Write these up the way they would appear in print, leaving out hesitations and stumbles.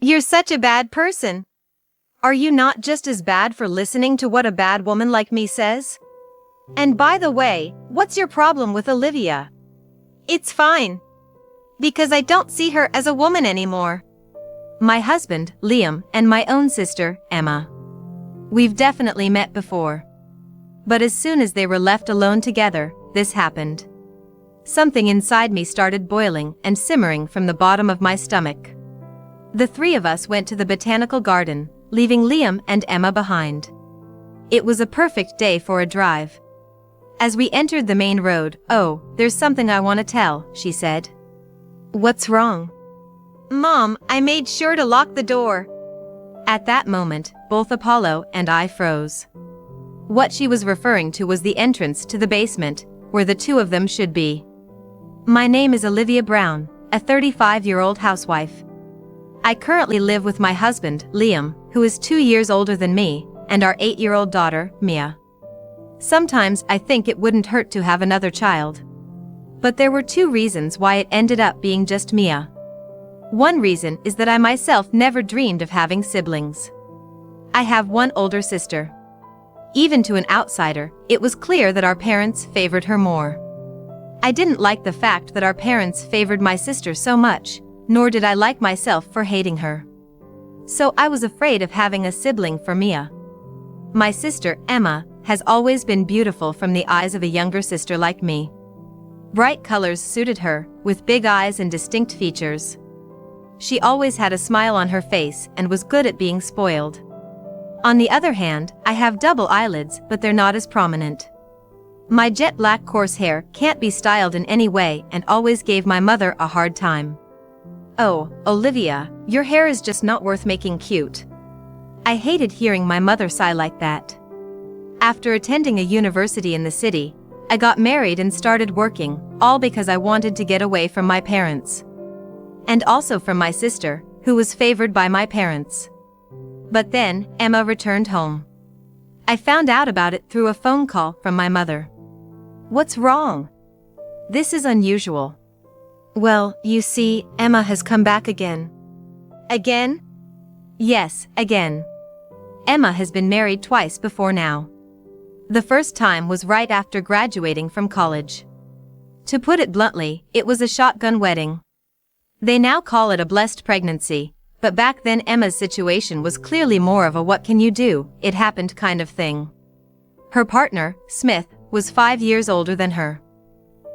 You're such a bad person. Are you not just as bad for listening to what a bad woman like me says? And by the way, what's your problem with Olivia? It's fine. Because I don't see her as a woman anymore. My husband, Liam, and my own sister, Emma. We've definitely met before. But as soon as they were left alone together, this happened. Something inside me started boiling and simmering from the bottom of my stomach. The three of us went to the botanical garden, leaving Liam and Emma behind. It was a perfect day for a drive. As we entered the main road, "Oh, there's something I want to tell," she said. "What's wrong?" "Mom, I made sure to lock the door." At that moment, both Apollo and I froze. What she was referring to was the entrance to the basement, where the two of them should be. My name is Olivia Brown, a 35-year-old housewife. I currently live with my husband, Liam, who is 2 years older than me, and our 8-year-old daughter, Mia. Sometimes I think it wouldn't hurt to have another child. But there were 2 reasons why it ended up being just Mia. One reason is that I myself never dreamed of having siblings. I have one older sister. Even to an outsider, it was clear that our parents favored her more. I didn't like the fact that our parents favored my sister so much, nor did I like myself for hating her. So I was afraid of having a sibling for Mia. My sister, Emma, has always been beautiful from the eyes of a younger sister like me. Bright colors suited her, with big eyes and distinct features. She always had a smile on her face and was good at being spoiled. On the other hand, I have double eyelids, but they're not as prominent. My jet black coarse hair can't be styled in any way and always gave my mother a hard time. "Oh, Olivia, your hair is just not worth making cute." I hated hearing my mother sigh like that. After attending a university in the city, I got married and started working, all because I wanted to get away from my parents. And also from my sister, who was favored by my parents. But then, Emma returned home. I found out about it through a phone call from my mother. "What's wrong?" "This is unusual." "Well, you see, Emma has come back again." "Again?" "Yes, again. Emma has been married twice before now. The first time was right after graduating from college. To put it bluntly, it was a shotgun wedding. They now call it a blessed pregnancy, but back then Emma's situation was clearly more of a what can you do, it happened kind of thing. Her partner, Smith, was 5 years older than her.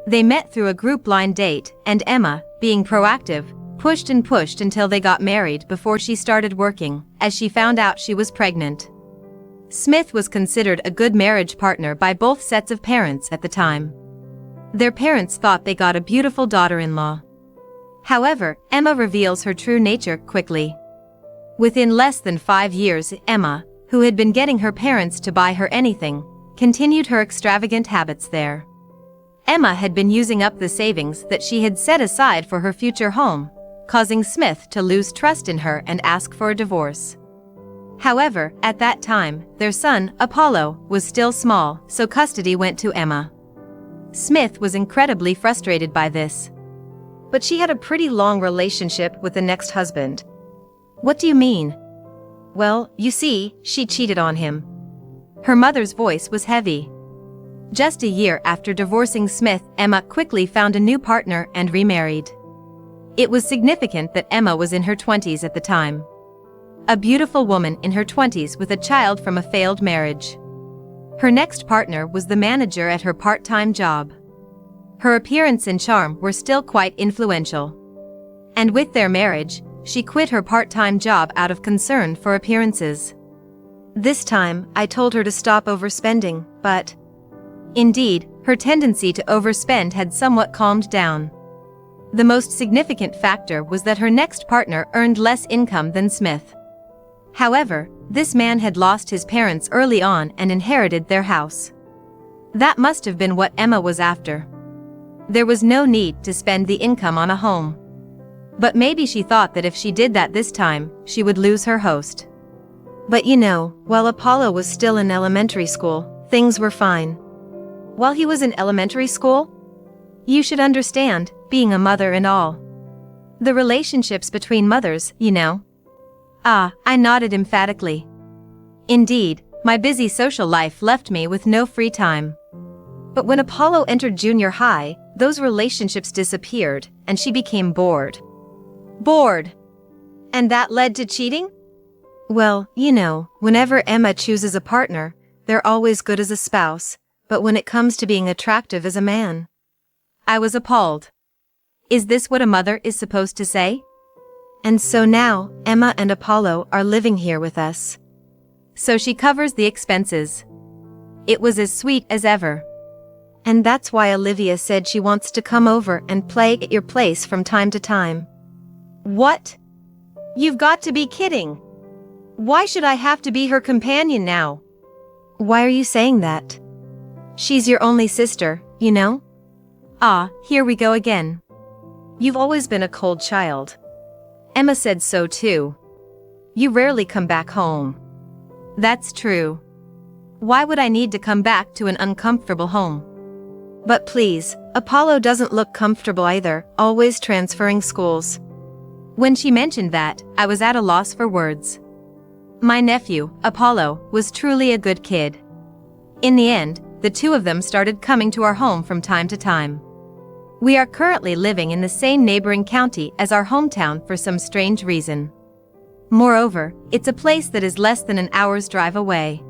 They met through a group blind date, and Emma, being proactive, pushed and pushed until they got married before she started working, as she found out she was pregnant. Smith was considered a good marriage partner by both sets of parents at the time. Their parents thought they got a beautiful daughter-in-law. However, Emma reveals her true nature quickly. Within less than 5 years, Emma, who had been getting her parents to buy her anything, continued her extravagant habits there. Emma had been using up the savings that she had set aside for her future home, causing Smith to lose trust in her and ask for a divorce. However, at that time, their son, Apollo, was still small, so custody went to Emma. Smith was incredibly frustrated by this. "But she had a pretty long relationship with the next husband." "What do you mean?" "Well, you see, she cheated on him." Her mother's voice was heavy. Just a year after divorcing Smith, Emma quickly found a new partner and remarried. It was significant that Emma was in her 20s at the time. A beautiful woman in her 20s with a child from a failed marriage. Her next partner was the manager at her part-time job. Her appearance and charm were still quite influential. And with their marriage, she quit her part-time job out of concern for appearances. This time, I told her to stop overspending, but indeed, her tendency to overspend had somewhat calmed down. The most significant factor was that her next partner earned less income than Smith. However, this man had lost his parents early on and inherited their house. That must have been what Emma was after. There was no need to spend the income on a home. But maybe she thought that if she did that this time, she would lose her host. But you know, while Apollo was still in elementary school, things were fine. While he was in elementary school? You should understand, being a mother and all. The relationships between mothers, you know. I nodded emphatically. Indeed, my busy social life left me with no free time. But when Apollo entered junior high, those relationships disappeared, and she became bored. Bored! And that led to cheating? Well, whenever Emma chooses a partner, they're always good as a spouse, but when it comes to being attractive as a man. I was appalled. Is this what a mother is supposed to say? And so now, Emma and Apollo are living here with us. So she covers the expenses. It was as sweet as ever. And that's why Olivia said she wants to come over and play at your place from time to time. What? You've got to be kidding. Why should I have to be her companion now? Why are you saying that? She's your only sister, you know? Here we go again. You've always been a cold child. Emma said so too. You rarely come back home. That's true. Why would I need to come back to an uncomfortable home? But please, Apollo doesn't look comfortable either, always transferring schools. When she mentioned that, I was at a loss for words. My nephew, Apollo, was truly a good kid. In the end, the two of them started coming to our home from time to time. We are currently living in the same neighboring county as our hometown for some strange reason. Moreover, it's a place that is less than an hour's drive away.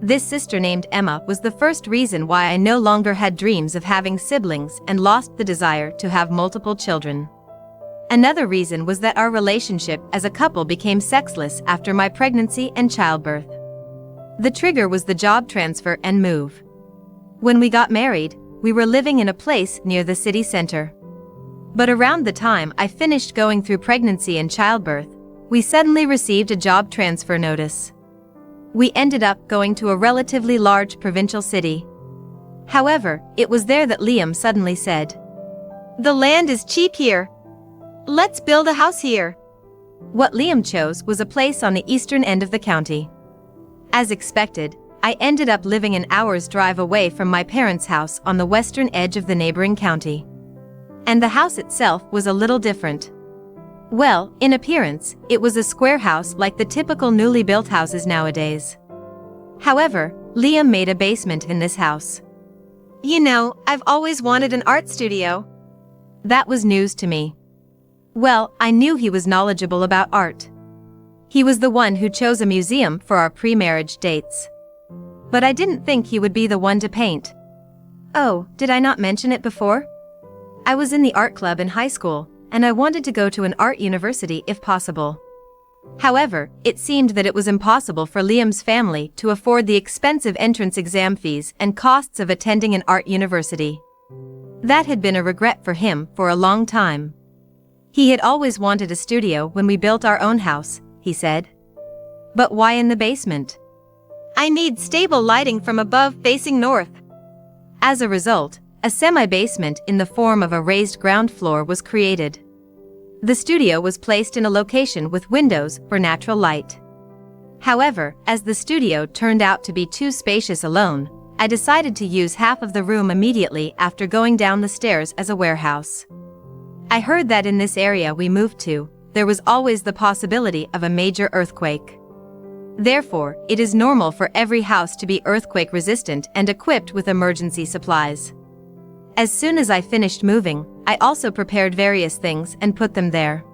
This sister named Emma was the first reason why I no longer had dreams of having siblings and lost the desire to have multiple children. Another reason was that our relationship as a couple became sexless after my pregnancy and childbirth. The trigger was the job transfer and move. When we got married, we were living in a place near the city center. But around the time I finished going through pregnancy and childbirth, we suddenly received a job transfer notice. We ended up going to a relatively large provincial city. However, it was there that Liam suddenly said, "The land is cheap here. Let's build a house here." What Liam chose was a place on the eastern end of the county. As expected, I ended up living an hour's drive away from my parents' house on the western edge of the neighboring county. And the house itself was a little different. Well, in appearance, it was a square house like the typical newly built houses nowadays. However, Liam made a basement in this house. I've always wanted an art studio. That was news to me. Well, I knew he was knowledgeable about art. He was the one who chose a museum for our pre-marriage dates. But I didn't think he would be the one to paint. Oh, did I not mention it before? I was in the art club in high school, and I wanted to go to an art university if possible. However, it seemed that it was impossible for Liam's family to afford the expensive entrance exam fees and costs of attending an art university. That had been a regret for him for a long time. He had always wanted a studio when we built our own house, he said. But why in the basement? I need stable lighting from above facing north. As a result, a semi-basement in the form of a raised ground floor was created. The studio was placed in a location with windows for natural light. However, as the studio turned out to be too spacious alone, I decided to use half of the room immediately after going down the stairs as a warehouse. I heard that in this area we moved to, there was always the possibility of a major earthquake. Therefore, it is normal for every house to be earthquake resistant and equipped with emergency supplies. As soon as I finished moving, I also prepared various things and put them there.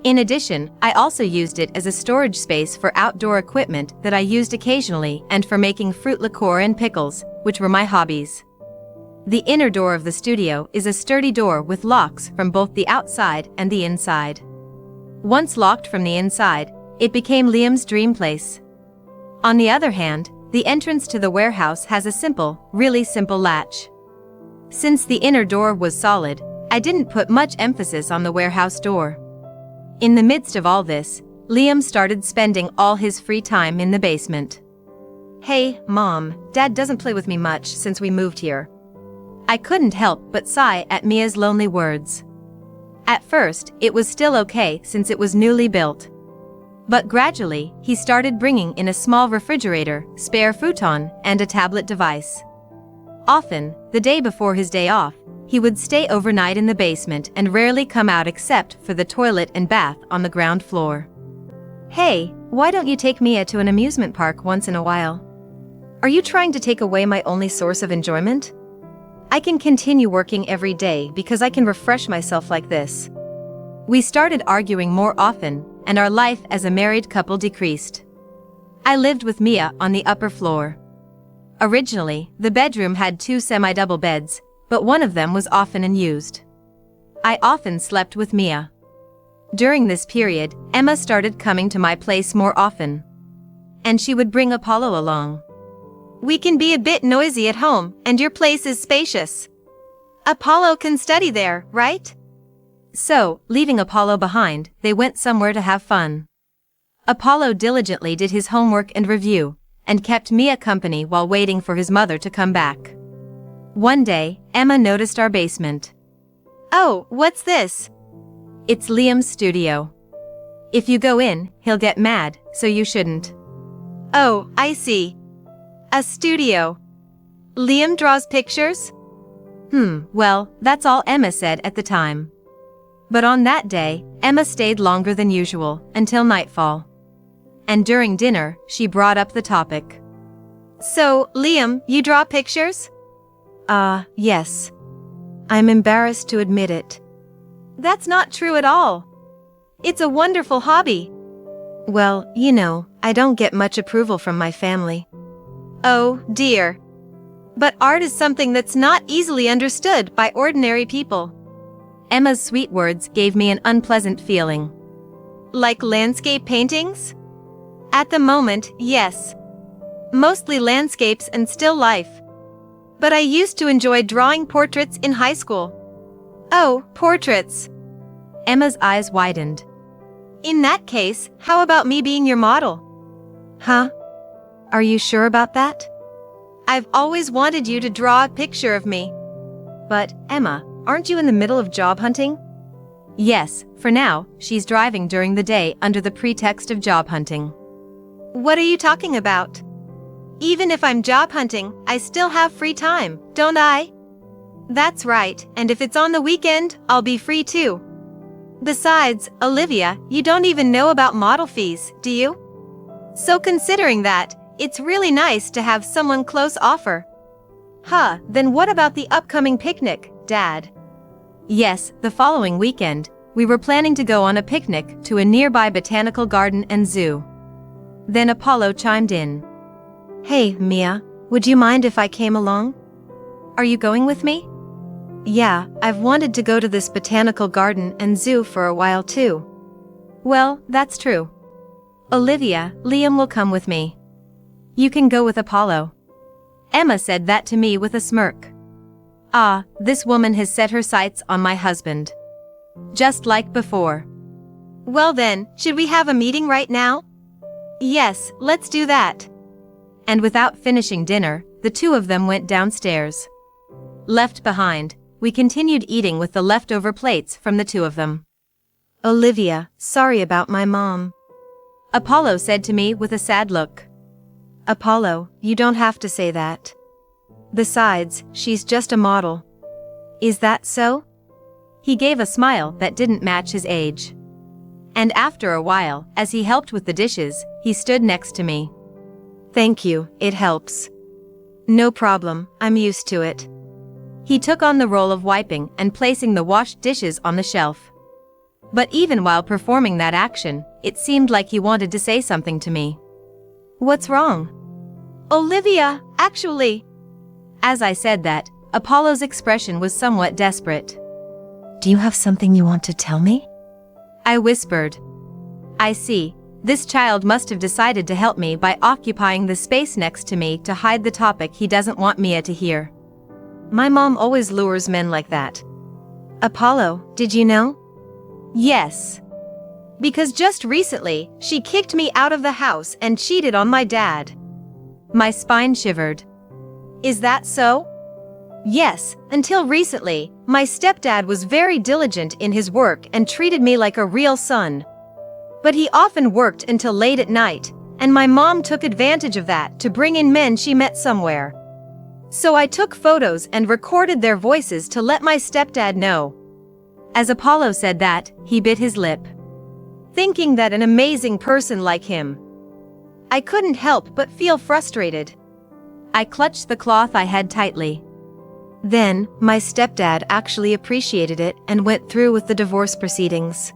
In addition, I also used it as a storage space for outdoor equipment that I used occasionally and for making fruit liqueur and pickles, which were my hobbies. The inner door of the studio is a sturdy door with locks from both the outside and the inside. Once locked from the inside, it became Liam's dream place. On the other hand, the entrance to the warehouse has a simple, really simple latch. Since the inner door was solid, I didn't put much emphasis on the warehouse door. In the midst of all this, Liam started spending all his free time in the basement. Hey, Mom, Dad doesn't play with me much since we moved here. I couldn't help but sigh at Mia's lonely words. At first, it was still okay since it was newly built. But gradually, he started bringing in a small refrigerator, spare futon, and a tablet device. Often, the day before his day off, he would stay overnight in the basement and rarely come out except for the toilet and bath on the ground floor. Hey, why don't you take Mia to an amusement park once in a while? Are you trying to take away my only source of enjoyment? I can continue working every day because I can refresh myself like this. We started arguing more often, and our life as a married couple decreased. I lived with Mia on the upper floor. Originally, the bedroom had 2 semi-double beds, but one of them was often unused. I often slept with Mia. During this period, Emma started coming to my place more often. And she would bring Apollo along. We can be a bit noisy at home, and your place is spacious. Apollo can study there, right? So, leaving Apollo behind, they went somewhere to have fun. Apollo diligently did his homework and review, and kept Mia company while waiting for his mother to come back. One day, Emma noticed our basement. Oh, what's this? It's Liam's studio. If you go in, he'll get mad, so you shouldn't. Oh, I see. A studio. Liam draws pictures? Well, that's all Emma said at the time. But on that day, Emma stayed longer than usual, until nightfall. And during dinner, she brought up the topic. So, Liam, you draw pictures? Yes. I'm embarrassed to admit it. That's not true at all. It's a wonderful hobby. Well, you know, I don't get much approval from my family. Oh, dear. But art is something that's not easily understood by ordinary people. Emma's sweet words gave me an unpleasant feeling. Like landscape paintings? At the moment, yes. Mostly landscapes and still life. But I used to enjoy drawing portraits in high school. Oh, portraits. Emma's eyes widened. In that case, how about me being your model? Huh? Are you sure about that? I've always wanted you to draw a picture of me. But, Emma, aren't you in the middle of job hunting? Yes, for now, she's driving during the day under the pretext of job hunting. What are you talking about? Even if I'm job hunting, I still have free time, don't I? That's right, and if it's on the weekend, I'll be free too. Besides, Olivia, you don't even know about model fees, do you? So considering that, it's really nice to have someone close offer. Then what about the upcoming picnic, Dad? Yes, the following weekend, we were planning to go on a picnic to a nearby botanical garden and zoo. Then Apollo chimed in. Hey, Mia, would you mind if I came along? Are you going with me? Yeah, I've wanted to go to this botanical garden and zoo for a while too. Well, that's true. Olivia, Liam will come with me. You can go with Apollo. Emma said that to me with a smirk. This woman has set her sights on my husband. Just like before. Well then, should we have a meeting right now? Yes, let's do that. And without finishing dinner, the two of them went downstairs. Left behind, we continued eating with the leftover plates from the two of them. Olivia, sorry about my mom. Apollo said to me with a sad look. Apollo, you don't have to say that. Besides, she's just a model. Is that so? He gave a smile that didn't match his age. And after a while, as he helped with the dishes, he stood next to me. Thank you, it helps. No problem, I'm used to it. He took on the role of wiping and placing the washed dishes on the shelf. But even while performing that action, it seemed like he wanted to say something to me. What's wrong? Olivia, actually. As I said that, Apollo's expression was somewhat desperate. Do you have something you want to tell me? I whispered. I see. This child must have decided to help me by occupying the space next to me to hide the topic he doesn't want Mia to hear. My mom always lures men like that. Apollo, did you know? Yes. Because just recently, she kicked me out of the house and cheated on my dad. My spine shivered. Is that so? Yes, until recently, my stepdad was very diligent in his work and treated me like a real son. But he often worked until late at night, and my mom took advantage of that to bring in men she met somewhere. So I took photos and recorded their voices to let my stepdad know. As Apollo said that, he bit his lip. thinking that an amazing person like him. I couldn't help but feel frustrated. I clutched the cloth I had tightly. Then, my stepdad actually appreciated it and went through with the divorce proceedings.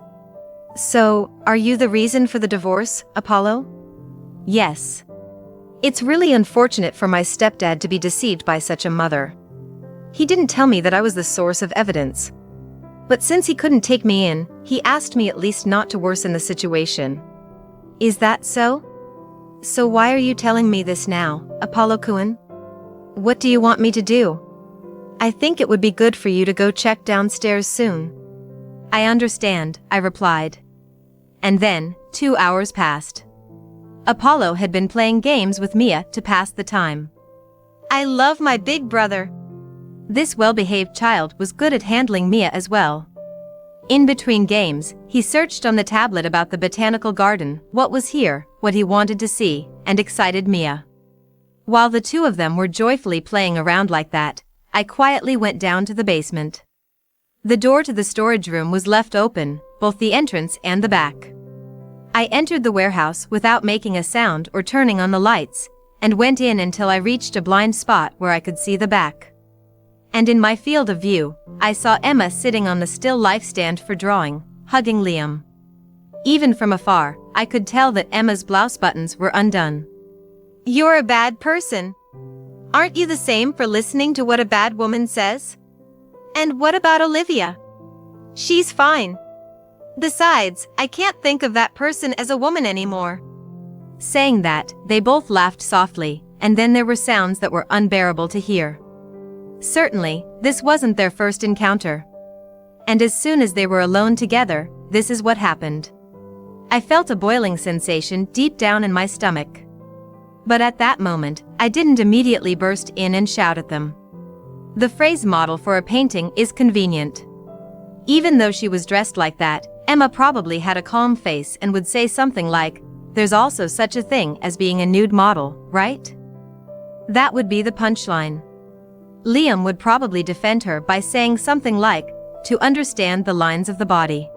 So, are you the reason for the divorce, Apollo? Yes. It's really unfortunate for my stepdad to be deceived by such a mother. He didn't tell me that I was the source of evidence. But since he couldn't take me in, he asked me at least not to worsen the situation. Is that so? So why are you telling me this now, Apollo-kun? What do you want me to do? I think it would be good for you to go check downstairs soon. I understand, I replied. And then, 2 hours passed. Apollo had been playing games with Mia to pass the time. I love my big brother. This well-behaved child was good at handling Mia as well. In between games, he searched on the tablet about the botanical garden, what was here, what he wanted to see, and excited Mia. While the two of them were joyfully playing around like that, I quietly went down to the basement. The door to the storage room was left open, both the entrance and the back. I entered the warehouse without making a sound or turning on the lights, and went in until I reached a blind spot where I could see the back. And in my field of view, I saw Emma sitting on the still life stand for drawing, hugging Liam. Even from afar, I could tell that Emma's blouse buttons were undone. You're a bad person. Aren't you the same for listening to what a bad woman says? And what about Olivia? She's fine. Besides, I can't think of that person as a woman anymore. Saying that, they both laughed softly, and then there were sounds that were unbearable to hear. Certainly, this wasn't their first encounter. And as soon as they were alone together, this is what happened. I felt a boiling sensation deep down in my stomach. But at that moment, I didn't immediately burst in and shout at them. The phrase model for a painting is convenient. Even though she was dressed like that, Emma probably had a calm face and would say something like, "There's also such a thing as being a nude model, right?" That would be the punchline. Liam would probably defend her by saying something like, "To understand the lines of the body."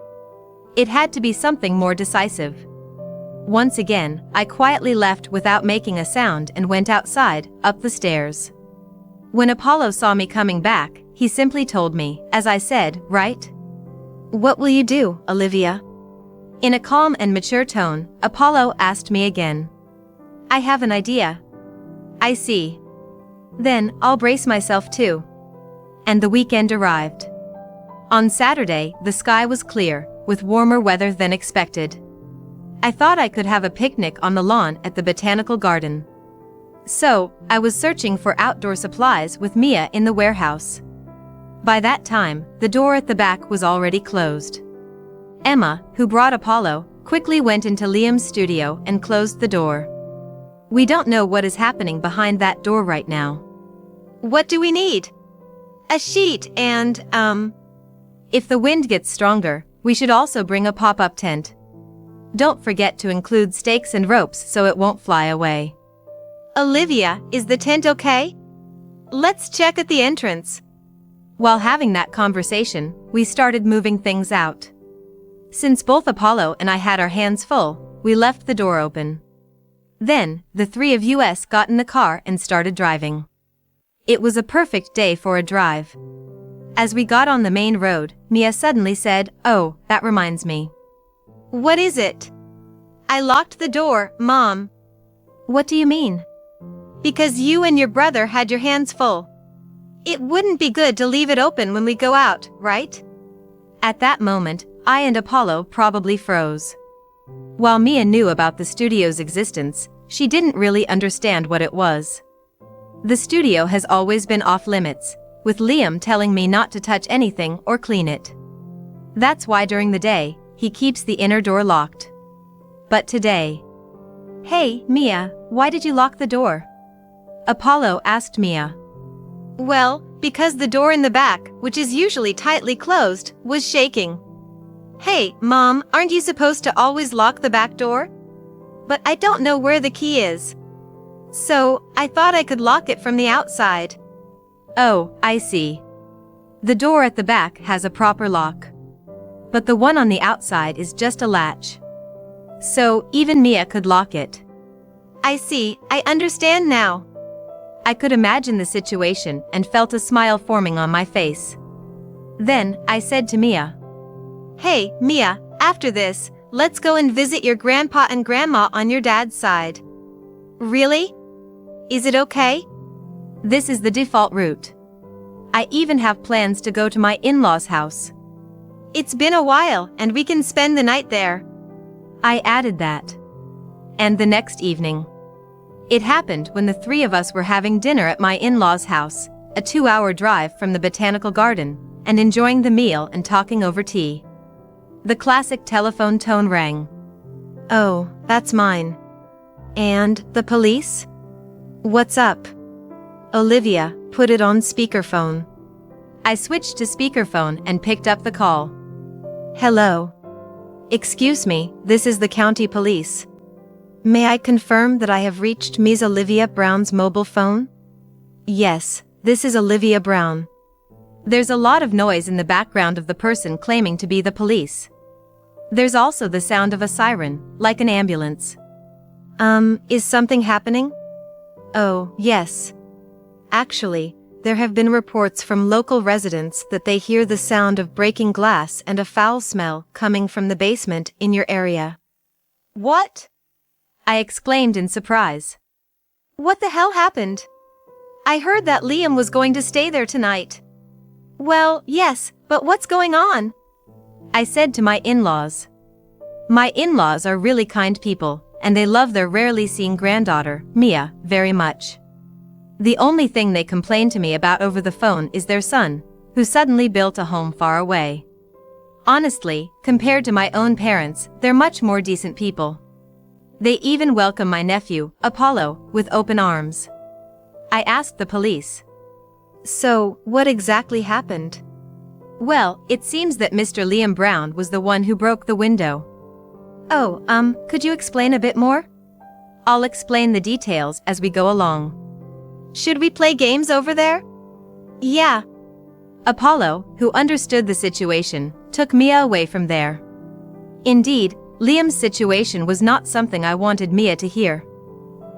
It had to be something more decisive. Once again, I quietly left without making a sound and went outside, up the stairs. When Apollo saw me coming back, he simply told me, as I said, "Right? What will you do, Olivia?" In a calm and mature tone, Apollo asked me again. "I have an idea." "I see. Then, I'll brace myself too." And the weekend arrived. On Saturday, the sky was clear, with warmer weather than expected. I thought I could have a picnic on the lawn at the botanical garden. So, I was searching for outdoor supplies with Mia in the warehouse. By that time, the door at the back was already closed. Emma, who brought Apollo, quickly went into Liam's studio and closed the door. We don't know what is happening behind that door right now. What do we need? A sheet and, If the wind gets stronger, we should also bring a pop-up tent. Don't forget to include stakes and ropes so it won't fly away. Olivia, is the tent okay? Let's check at the entrance. While having that conversation, we started moving things out. Since both Apollo and I had our hands full, we left the door open. Then, the three of us got in the car and started driving. It was a perfect day for a drive. As we got on the main road, Mia suddenly said, "Oh, that reminds me." "What is it?" "I locked the door, Mom." "What do you mean?" "Because you and your brother had your hands full. It wouldn't be good to leave it open when we go out, right?" At that moment, I and Apollo probably froze. While Mia knew about the studio's existence, she didn't really understand what it was. The studio has always been off limits, with Liam telling me not to touch anything or clean it. That's why during the day, he keeps the inner door locked. But today... "Hey, Mia, why did you lock the door?" Apollo asked Mia. "Well, because the door in the back, which is usually tightly closed, was shaking." "Hey, Mom, aren't you supposed to always lock the back door?" "But I don't know where the key is. So, I thought I could lock it from the outside." "Oh, I see. The door at the back has a proper lock. But the one on the outside is just a latch." So even Mia could lock it. I see, I understand now. I could imagine the situation and felt a smile forming on my face. Then, I said to Mia, "Hey, Mia, after this, let's go and visit your grandpa and grandma on your dad's side." Really? Is it okay? This is the default route. I even have plans to go to my in-laws' house. It's been a while and we can spend the night there. I added that. And the next evening. It happened when the three of us were having dinner at my in-laws' house, a 2-hour drive from the botanical garden, and enjoying the meal and talking over tea. The classic telephone tone rang. "Oh, that's mine. And the police? What's up?" "Olivia, put it on speakerphone." I switched to speakerphone and picked up the call. "Hello. Excuse me, this is the county police. May I confirm that I have reached Ms. Olivia Brown's mobile phone?" "Yes, this is Olivia Brown." There's a lot of noise in the background of the person claiming to be the police. There's also the sound of a siren, like an ambulance. Is something happening?" "Oh, yes. Actually, there have been reports from local residents that they hear the sound of breaking glass and a foul smell coming from the basement in your area." "What?" I exclaimed in surprise. "What the hell happened? I heard that Liam was going to stay there tonight." "Well, yes, but what's going on?" I said to my in-laws. My in-laws are really kind people, and they love their rarely seen granddaughter, Mia, very much. The only thing they complain to me about over the phone is their son, who suddenly built a home far away. Honestly, compared to my own parents, they're much more decent people. They even welcome my nephew, Apollo, with open arms. I asked the police. "So, what exactly happened?" "Well, it seems that Mr. Liam Brown was the one who broke the window." "Oh, could you explain a bit more?" "I'll explain the details as we go along." "Should we play games over there?" "Yeah." Apollo, who understood the situation, took Mia away from there. Indeed, Liam's situation was not something I wanted Mia to hear.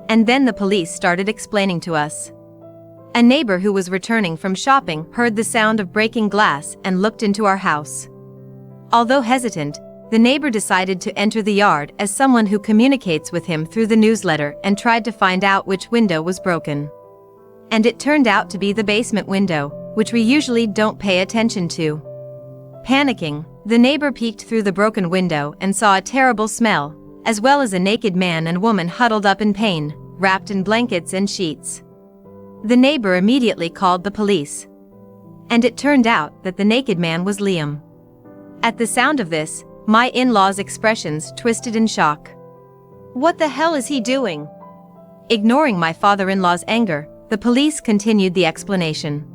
And then the police started explaining to us. A neighbor who was returning from shopping heard the sound of breaking glass and looked into our house. Although hesitant, the neighbor decided to enter the yard as someone who communicates with him through the newsletter and tried to find out which window was broken. And it turned out to be the basement window, which we usually don't pay attention to. Panicking, the neighbor peeked through the broken window and saw a terrible smell, as well as a naked man and woman huddled up in pain, wrapped in blankets and sheets. The neighbor immediately called the police. And it turned out that the naked man was Liam. At the sound of this, my in-laws' expressions twisted in shock. "What the hell is he doing?" Ignoring my father-in-law's anger, the police continued the explanation.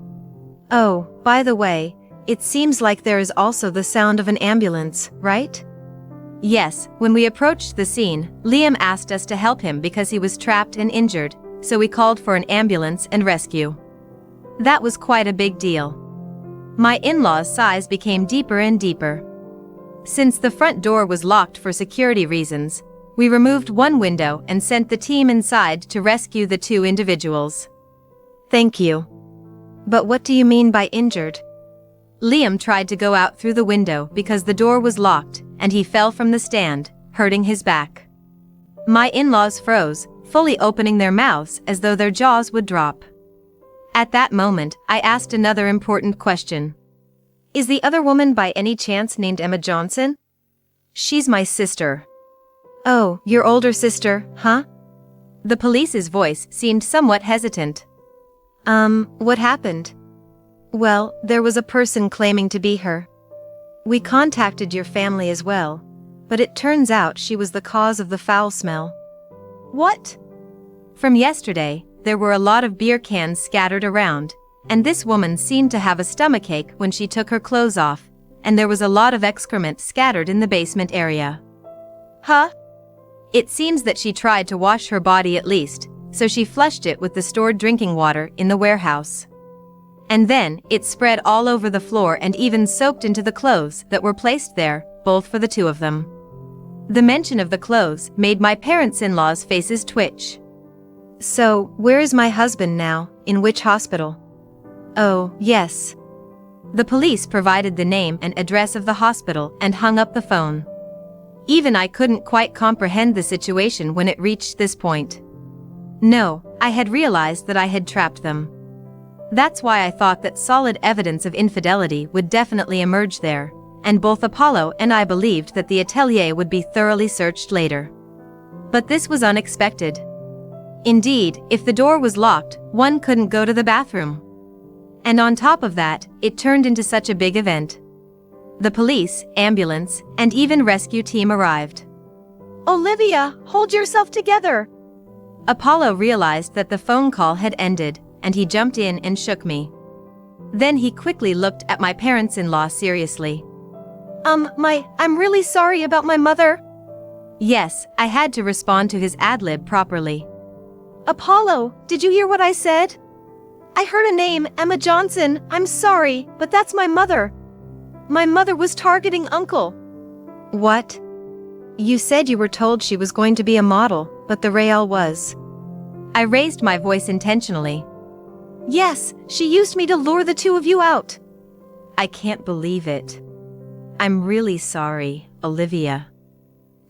"Oh, by the way, it seems like there is also the sound of an ambulance, right?" "Yes, when we approached the scene, Liam asked us to help him because he was trapped and injured, so we called for an ambulance and rescue. That was quite a big deal." My in-laws' sighs became deeper and deeper. Since the front door was locked for security reasons, we removed one window and sent the team inside to rescue the two individuals. "Thank you. But what do you mean by injured?" "Liam tried to go out through the window because the door was locked, and he fell from the stand, hurting his back." My in-laws froze, fully opening their mouths as though their jaws would drop. At that moment, I asked another important question. "Is the other woman by any chance named Emma Johnson?" "She's my sister." "Oh, your older sister, huh?" The police's voice seemed somewhat hesitant. What happened?" "Well, there was a person claiming to be her. We contacted your family as well, but it turns out she was the cause of the foul smell." "What?" "From yesterday, there were a lot of beer cans scattered around, and this woman seemed to have a stomachache when she took her clothes off, and there was a lot of excrement scattered in the basement area." "Huh?" "It seems that she tried to wash her body at least, so she flushed it with the stored drinking water in the warehouse. And then, it spread all over the floor and even soaked into the clothes that were placed there, both for the two of them." The mention of the clothes made my parents-in-law's faces twitch. So, where is my husband now? In which hospital? Oh, yes. The police provided the name and address of the hospital and hung up the phone. Even I couldn't quite comprehend the situation when it reached this point. No, I had realized that I had trapped them. That's why I thought that solid evidence of infidelity would definitely emerge there, and both Apollo and I believed that the atelier would be thoroughly searched later. But this was unexpected. Indeed, if the door was locked, one couldn't go to the bathroom. And on top of that, it turned into such a big event. The police, ambulance, and even rescue team arrived. Olivia, hold yourself together! Apollo realized that the phone call had ended, and he jumped in and shook me. Then he quickly looked at my parents-in-law seriously. I'm really sorry about my mother. Yes, I had to respond to his ad-lib properly. Apollo, did you hear what I said? I heard a name, Emma Johnson. I'm sorry, but that's my mother. My mother was targeting Uncle. What? You said you were told she was going to be a model, but the real was. I raised my voice intentionally. Yes, she used me to lure the two of you out. I can't believe it. I'm really sorry, Olivia.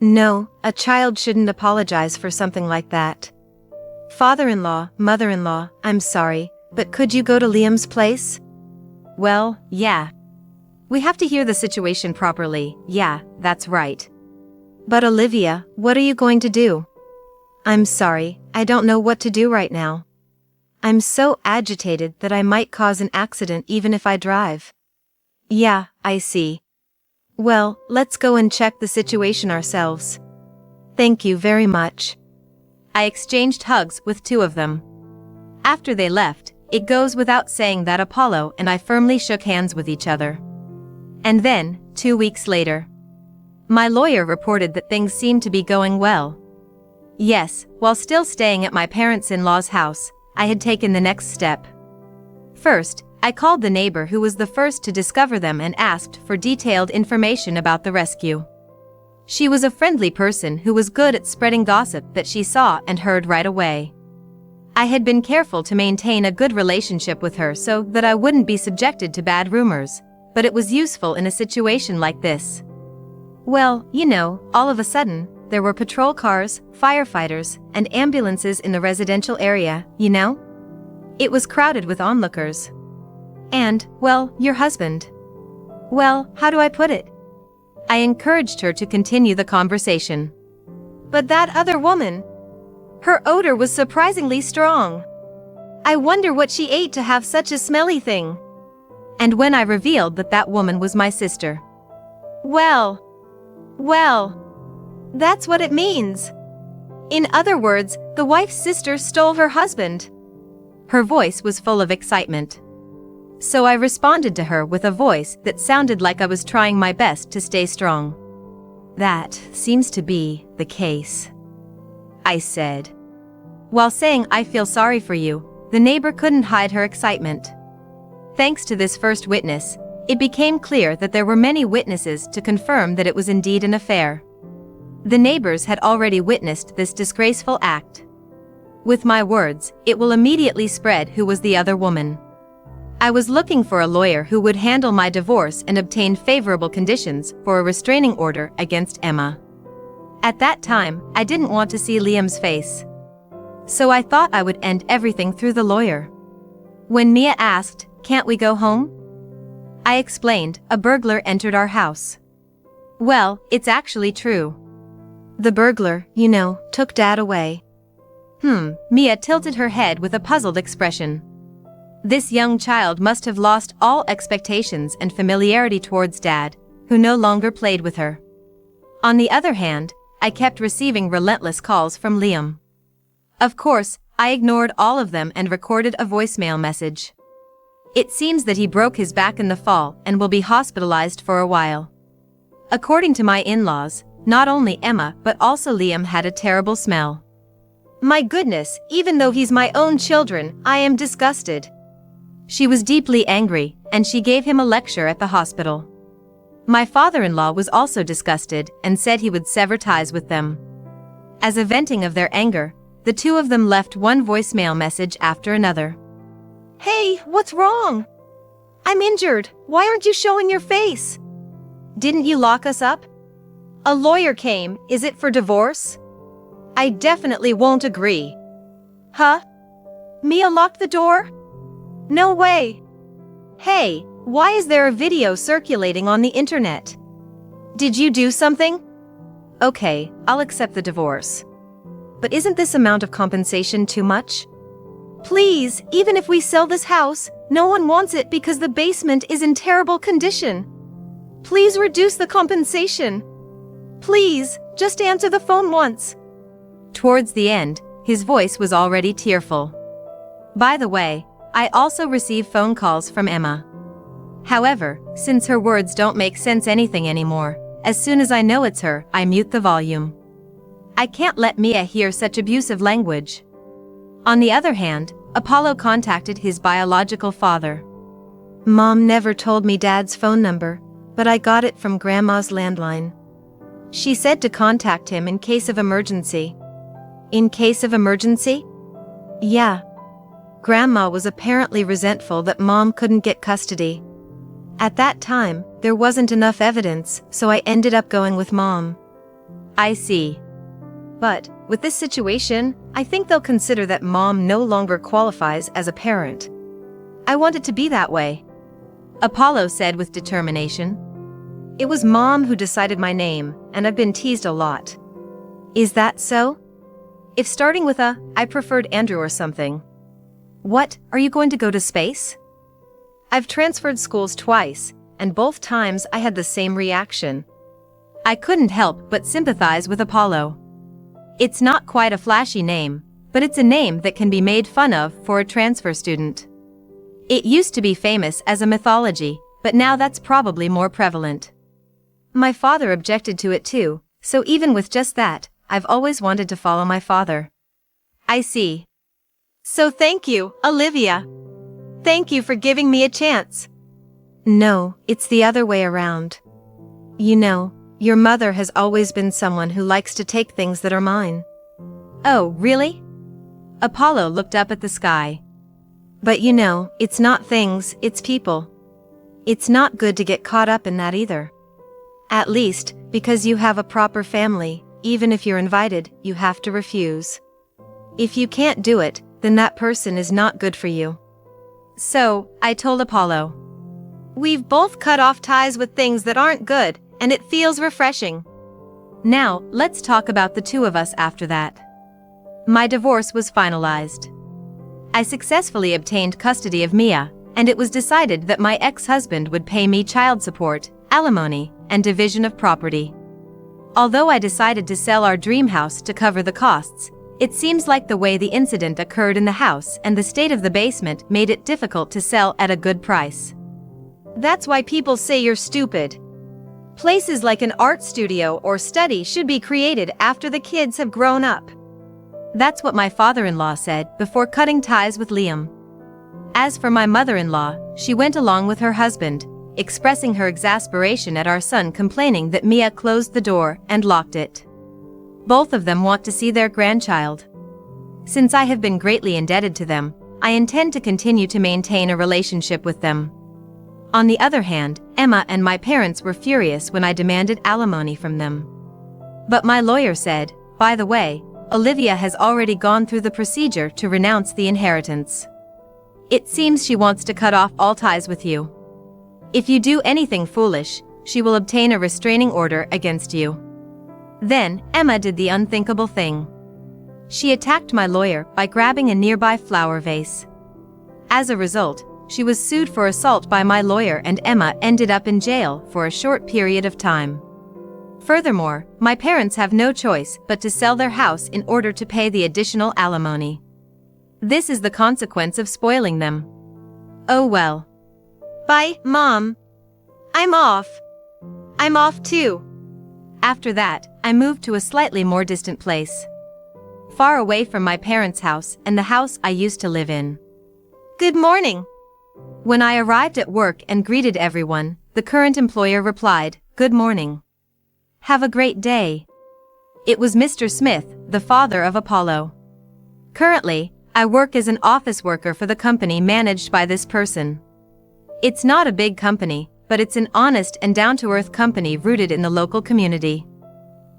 No, a child shouldn't apologize for something like that. Father-in-law, mother-in-law, I'm sorry, but could you go to Liam's place? Well, yeah. We have to hear the situation properly, yeah, that's right. But Olivia, what are you going to do? I'm sorry, I don't know what to do right now. I'm so agitated that I might cause an accident even if I drive. Yeah, I see. Well, let's go and check the situation ourselves. Thank you very much. I exchanged hugs with two of them. After they left, it goes without saying that Apollo and I firmly shook hands with each other. And then, 2 weeks later, my lawyer reported that things seemed to be going well. Yes, while still staying at my parents-in-law's house, I had taken the next step. First, I called the neighbor who was the first to discover them and asked for detailed information about the rescue. She was a friendly person who was good at spreading gossip that she saw and heard right away. I had been careful to maintain a good relationship with her so that I wouldn't be subjected to bad rumors, but it was useful in a situation like this. Well, you know, all of a sudden, there were patrol cars, firefighters, and ambulances in the residential area, you know? It was crowded with onlookers. And, well, your husband. Well, how do I put it? I encouraged her to continue the conversation. But that other woman, her odor was surprisingly strong. I wonder what she ate to have such a smelly thing. And when I revealed that that woman was my sister. Well, that's what it means. In other words, the wife's sister stole her husband. Her voice was full of excitement. So I responded to her with a voice that sounded like I was trying my best to stay strong. That seems to be the case, I said. While saying I feel sorry for you, the neighbor couldn't hide her excitement. Thanks to this first witness, it became clear that there were many witnesses to confirm that it was indeed an affair. The neighbors had already witnessed this disgraceful act. With my words, it will immediately spread who was the other woman. I was looking for a lawyer who would handle my divorce and obtain favorable conditions for a restraining order against Emma. At that time, I didn't want to see Liam's face. So I thought I would end everything through the lawyer. When Mia asked, "Can't we go home?" I explained, "A burglar entered our house." Well, it's actually true. The burglar, you know, took Dad away. Mia tilted her head with a puzzled expression. This young child must have lost all expectations and familiarity towards Dad, who no longer played with her. On the other hand, I kept receiving relentless calls from Liam. Of course, I ignored all of them and recorded a voicemail message. It seems that he broke his back in the fall and will be hospitalized for a while. According to my in-laws, not only Emma but also Liam had a terrible smell. My goodness, even though he's my own children, I am disgusted. She was deeply angry, and she gave him a lecture at the hospital. My father-in-law was also disgusted and said he would sever ties with them. As a venting of their anger, the two of them left one voicemail message after another. Hey, what's wrong? I'm injured. Why aren't you showing your face? Didn't you lock us up? A lawyer came. Is it for divorce? I definitely won't agree. Huh? Mia locked the door? No way. Hey, why is there a video circulating on the internet? Did you do something? Okay, I'll accept the divorce. But isn't this amount of compensation too much? Please, even if we sell this house, no one wants it because the basement is in terrible condition. Please reduce the compensation. Please, just answer the phone once. Towards the end, his voice was already tearful. By the way, I also receive phone calls from Emma. However, since her words don't make sense anything anymore, as soon as I know it's her, I mute the volume. I can't let Mia hear such abusive language. On the other hand, Apollo contacted his biological father. Mom never told me Dad's phone number, but I got it from Grandma's landline. She said to contact him in case of emergency. In case of emergency? Yeah. Grandma was apparently resentful that Mom couldn't get custody. At that time, there wasn't enough evidence, so I ended up going with Mom. I see. But, with this situation, I think they'll consider that Mom no longer qualifies as a parent. I want it to be that way. Apollo said with determination. It was Mom who decided my name, and I've been teased a lot. Is that so? If starting with I preferred Andrew or something. What, are you going to go to space? I've transferred schools twice, and both times I had the same reaction. I couldn't help but sympathize with Apollo. It's not quite a flashy name, but it's a name that can be made fun of for a transfer student. It used to be famous as a mythology, but now that's probably more prevalent. My father objected to it too, so even with just that, I've always wanted to follow my father. I see. So thank you, Olivia. Thank you for giving me a chance. No, it's the other way around. You know, your mother has always been someone who likes to take things that are mine. Oh, really? Apollo looked up at the sky. But you know, it's not things, it's people. It's not good to get caught up in that either. At least, because you have a proper family, even if you're invited, you have to refuse. If you can't do it, then that person is not good for you. So, I told Apollo. We've both cut off ties with things that aren't good, and it feels refreshing. Now, let's talk about the two of us after that. My divorce was finalized. I successfully obtained custody of Mia, and it was decided that my ex-husband would pay me child support, alimony, and division of property. Although I decided to sell our dream house to cover the costs, it seems like the way the incident occurred in the house and the state of the basement made it difficult to sell at a good price. That's why people say you're stupid. Places like an art studio or study should be created after the kids have grown up. That's what my father-in-law said before cutting ties with Liam. As for my mother-in-law, she went along with her husband, expressing her exasperation at our son complaining that Mia closed the door and locked it. Both of them want to see their grandchild. Since I have been greatly indebted to them, I intend to continue to maintain a relationship with them. On the other hand, Emma and my parents were furious when I demanded alimony from them. But my lawyer said, by the way, Olivia has already gone through the procedure to renounce the inheritance. It seems she wants to cut off all ties with you. If you do anything foolish, she will obtain a restraining order against you. Then, Emma did the unthinkable thing. She attacked my lawyer by grabbing a nearby flower vase. As a result, she was sued for assault by my lawyer and Emma ended up in jail for a short period of time. Furthermore, my parents have no choice but to sell their house in order to pay the additional alimony. This is the consequence of spoiling them. Oh well. Bye, Mom. I'm off. I'm off too. After that, I moved to a slightly more distant place. Far away from my parents' house and the house I used to live in. Good morning. When I arrived at work and greeted everyone, the current employer replied, "Good morning. Have a great day." It was Mr. Smith, the father of Apollo. Currently, I work as an office worker for the company managed by this person. It's not a big company, but it's an honest and down-to-earth company rooted in the local community.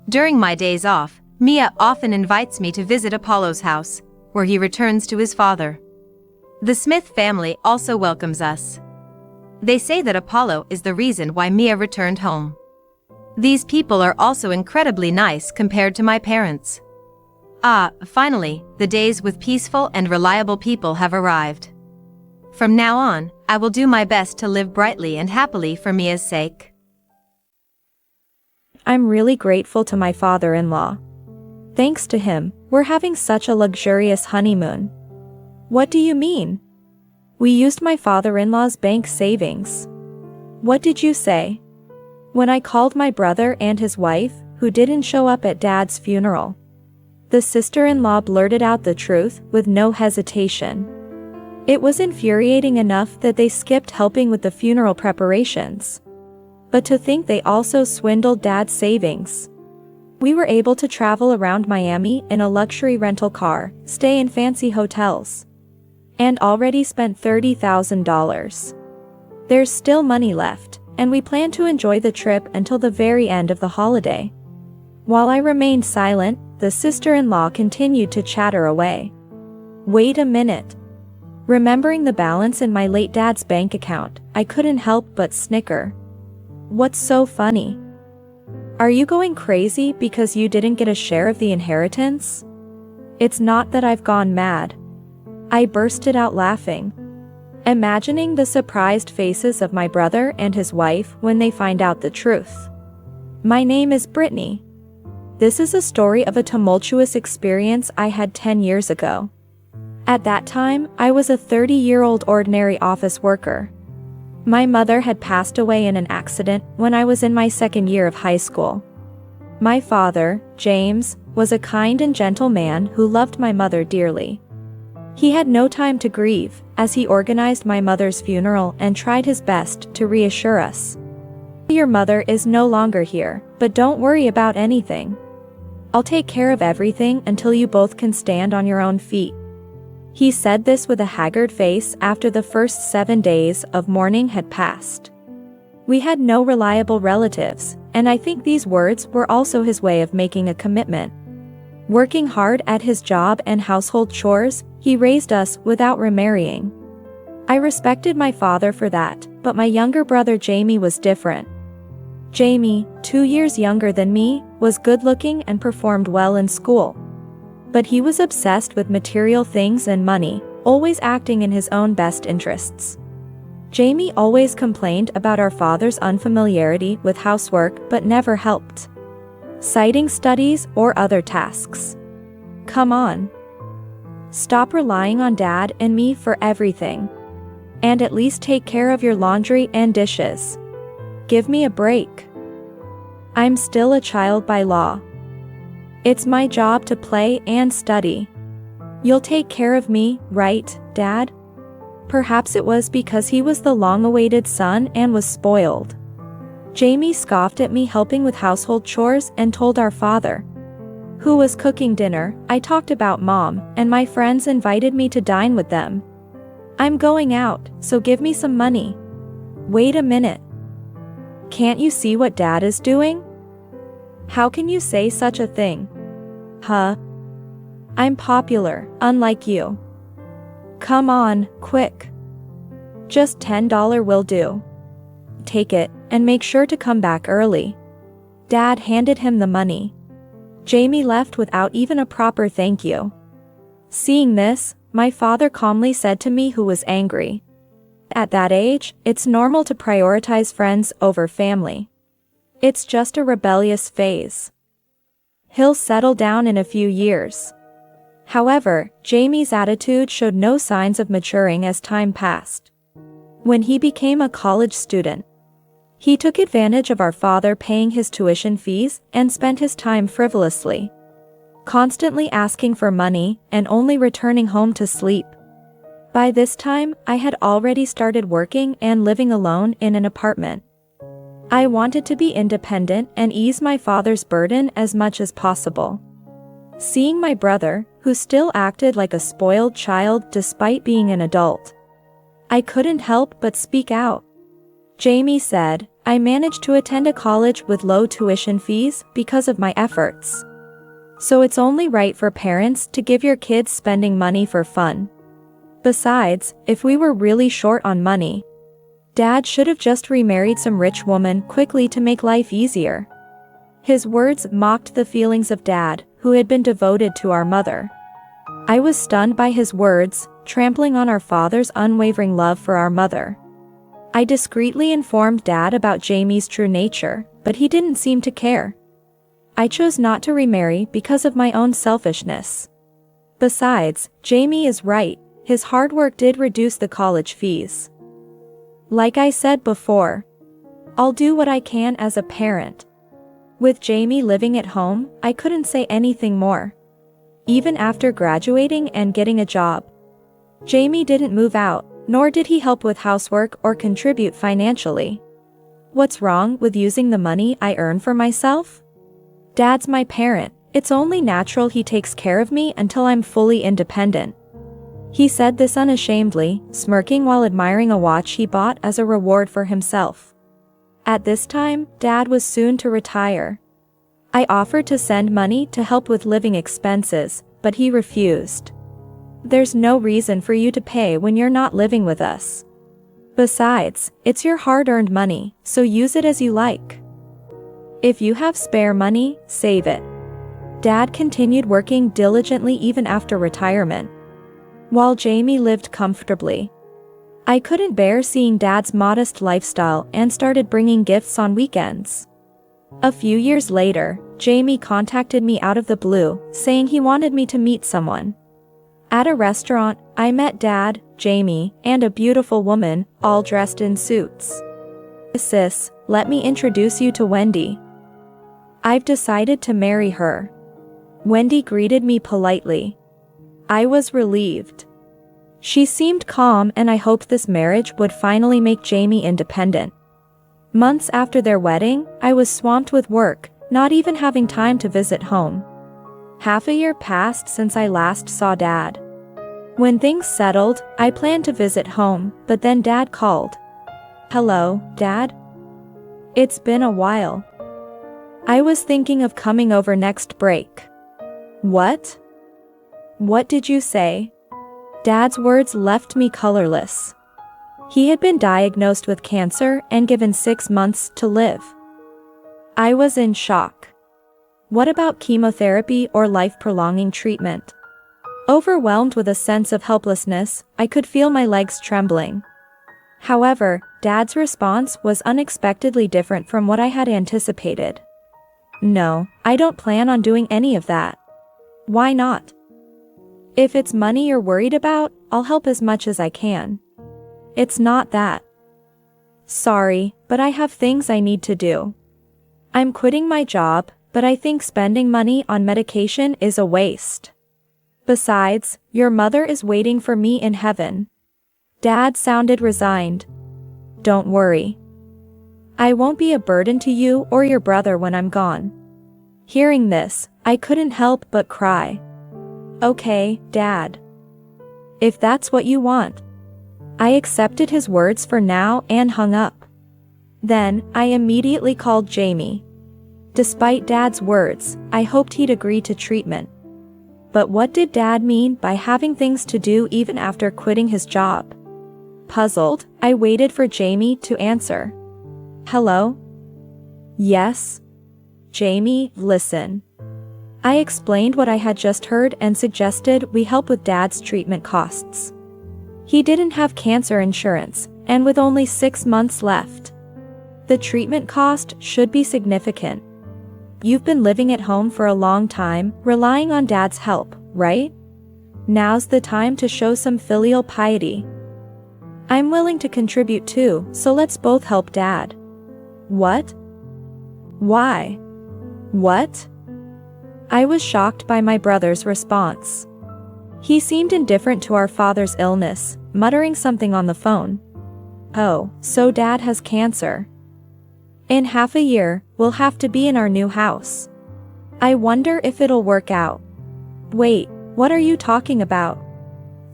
During my days off, Mia often invites me to visit Apollo's house, where he returns to his father. The Smith family also welcomes us. They say that Apollo is the reason why Mia returned home. These people are also incredibly nice compared to my parents. Finally, the days with peaceful and reliable people have arrived. From now on, I will do my best to live brightly and happily for Mia's sake. I'm really grateful to my father-in-law. Thanks to him, we're having such a luxurious honeymoon. What do you mean? We used my father-in-law's bank savings. What did you say? When I called my brother and his wife, who didn't show up at Dad's funeral, the sister-in-law blurted out the truth with no hesitation. It was infuriating enough that they skipped helping with the funeral preparations. But to think they also swindled Dad's savings. We were able to travel around Miami in a luxury rental car, stay in fancy hotels, and already spent $30,000. There's still money left, and we plan to enjoy the trip until the very end of the holiday. While I remained silent, the sister-in-law continued to chatter away. Wait a minute. Remembering the balance in my late dad's bank account, I couldn't help but snicker. What's so funny? Are you going crazy because you didn't get a share of the inheritance? It's not that I've gone mad. I bursted out laughing, imagining the surprised faces of my brother and his wife when they find out the truth. My name is Brittany. This is a story of a tumultuous experience I had 10 years ago. At that time, I was a 30-year-old ordinary office worker. My mother had passed away in an accident when I was in my second year of high school. My father, James, was a kind and gentle man who loved my mother dearly. He had no time to grieve, as he organized my mother's funeral and tried his best to reassure us. Your mother is no longer here, but don't worry about anything. I'll take care of everything until you both can stand on your own feet. He said this with a haggard face after the first 7 days of mourning had passed. We had no reliable relatives, and I think these words were also his way of making a commitment. Working hard at his job and household chores, he raised us without remarrying. I respected my father for that, but my younger brother Jamie was different. Jamie, 2 years younger than me, was good-looking and performed well in school. But he was obsessed with material things and money, always acting in his own best interests. Jamie always complained about our father's unfamiliarity with housework but never helped, citing studies or other tasks. Come on. Stop relying on Dad and me for everything. And at least take care of your laundry and dishes. Give me a break. I'm still a child by law. It's my job to play and study. You'll take care of me, right, Dad? Perhaps it was because he was the long-awaited son and was spoiled. Jamie scoffed at me helping with household chores and told our father, who was cooking dinner, I talked about Mom, and my friends invited me to dine with them. I'm going out, so give me some money. Wait a minute. Can't you see what Dad is doing? How can you say such a thing? Huh? I'm popular, unlike you. Come on, quick. Just $10 will do. Take it, and make sure to come back early. Dad handed him the money. Jamie left without even a proper thank you. Seeing this, my father calmly said to me, who was angry, at that age, it's normal to prioritize friends over family. It's just a rebellious phase. He'll settle down in a few years. However, Jamie's attitude showed no signs of maturing as time passed. When he became a college student, he took advantage of our father paying his tuition fees and spent his time frivolously, constantly asking for money and only returning home to sleep. By this time, I had already started working and living alone in an apartment. I wanted to be independent and ease my father's burden as much as possible. Seeing my brother, who still acted like a spoiled child despite being an adult, I couldn't help but speak out. Jamie said, I managed to attend a college with low tuition fees because of my efforts. So it's only right for parents to give your kids spending money for fun. Besides, if we were really short on money, Dad should have just remarried some rich woman quickly to make life easier. His words mocked the feelings of Dad, who had been devoted to our mother. I was stunned by his words, trampling on our father's unwavering love for our mother. I discreetly informed Dad about Jamie's true nature, but he didn't seem to care. I chose not to remarry because of my own selfishness. Besides, Jamie is right, his hard work did reduce the college fees. Like I said before, I'll do what I can as a parent. With Jamie living at home, I couldn't say anything more. Even after graduating and getting a job, Jamie didn't move out, nor did he help with housework or contribute financially. What's wrong with using the money I earn for myself? Dad's my parent, it's only natural he takes care of me until I'm fully independent. He said this unashamedly, smirking while admiring a watch he bought as a reward for himself. At this time, Dad was soon to retire. I offered to send money to help with living expenses, but he refused. There's no reason for you to pay when you're not living with us. Besides, it's your hard-earned money, so use it as you like. If you have spare money, save it. Dad continued working diligently even after retirement, while Jamie lived comfortably. I couldn't bear seeing Dad's modest lifestyle and started bringing gifts on weekends. A few years later, Jamie contacted me out of the blue, saying he wanted me to meet someone. At a restaurant, I met Dad, Jamie, and a beautiful woman, all dressed in suits. Sis, let me introduce you to Wendy. I've decided to marry her. Wendy greeted me politely. I was relieved. She seemed calm and I hoped this marriage would finally make Jamie independent. Months after their wedding, I was swamped with work, not even having time to visit home. Half a year passed since I last saw Dad. When things settled, I planned to visit home, but then Dad called. Hello, Dad? It's been a while. I was thinking of coming over next break. What? What did you say? Dad's words left me colorless. He had been diagnosed with cancer and given 6 months to live. I was in shock. What about chemotherapy or life-prolonging treatment? Overwhelmed with a sense of helplessness, I could feel my legs trembling. However, Dad's response was unexpectedly different from what I had anticipated. No, I don't plan on doing any of that. Why not? If it's money you're worried about, I'll help as much as I can. It's not that. Sorry, but I have things I need to do. I'm quitting my job, but I think spending money on medication is a waste. Besides, your mother is waiting for me in heaven. Dad sounded resigned. Don't worry. I won't be a burden to you or your brother when I'm gone. Hearing this, I couldn't help but cry. Okay, Dad. If that's what you want. I accepted his words for now and hung up. Then, I immediately called Jamie. Despite Dad's words, I hoped he'd agree to treatment. But what did Dad mean by having things to do even after quitting his job? Puzzled, I waited for Jamie to answer. Hello? Yes? Jamie, listen. I explained what I had just heard and suggested we help with Dad's treatment costs. He didn't have cancer insurance, and with only 6 months left, the treatment cost should be significant. You've been living at home for a long time, relying on Dad's help, right? Now's the time to show some filial piety. I'm willing to contribute too, so let's both help Dad. What? Why? What? I was shocked by my brother's response. He seemed indifferent to our father's illness, muttering something on the phone. Oh, so Dad has cancer. In half a year, we'll have to be in our new house. I wonder if it'll work out. Wait, what are you talking about?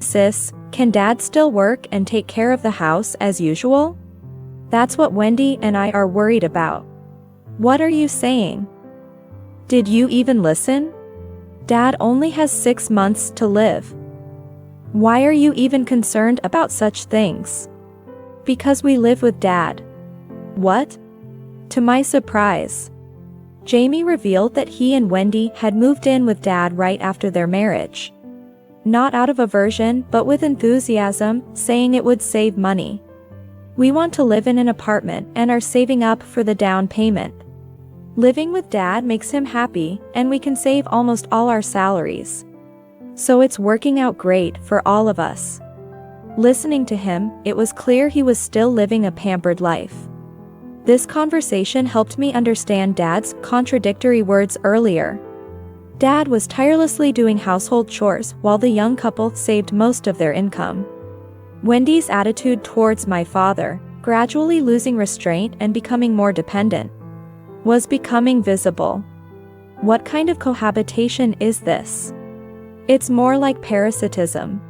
Sis, can Dad still work and take care of the house as usual? That's what Wendy and I are worried about. What are you saying? Did you even listen? Dad only has 6 months to live. Why are you even concerned about such things? Because we live with Dad. What? To my surprise, Jamie revealed that he and Wendy had moved in with Dad right after their marriage. Not out of aversion, but with enthusiasm, saying it would save money. We want to live in an apartment and are saving up for the down payment. Living with Dad makes him happy, and we can save almost all our salaries. So it's working out great for all of us. Listening to him, it was clear he was still living a pampered life. This conversation helped me understand Dad's contradictory words earlier. Dad was tirelessly doing household chores while the young couple saved most of their income. Wendy's attitude towards my father, gradually losing restraint and becoming more dependent, was becoming visible. What kind of cohabitation is this? It's more like parasitism.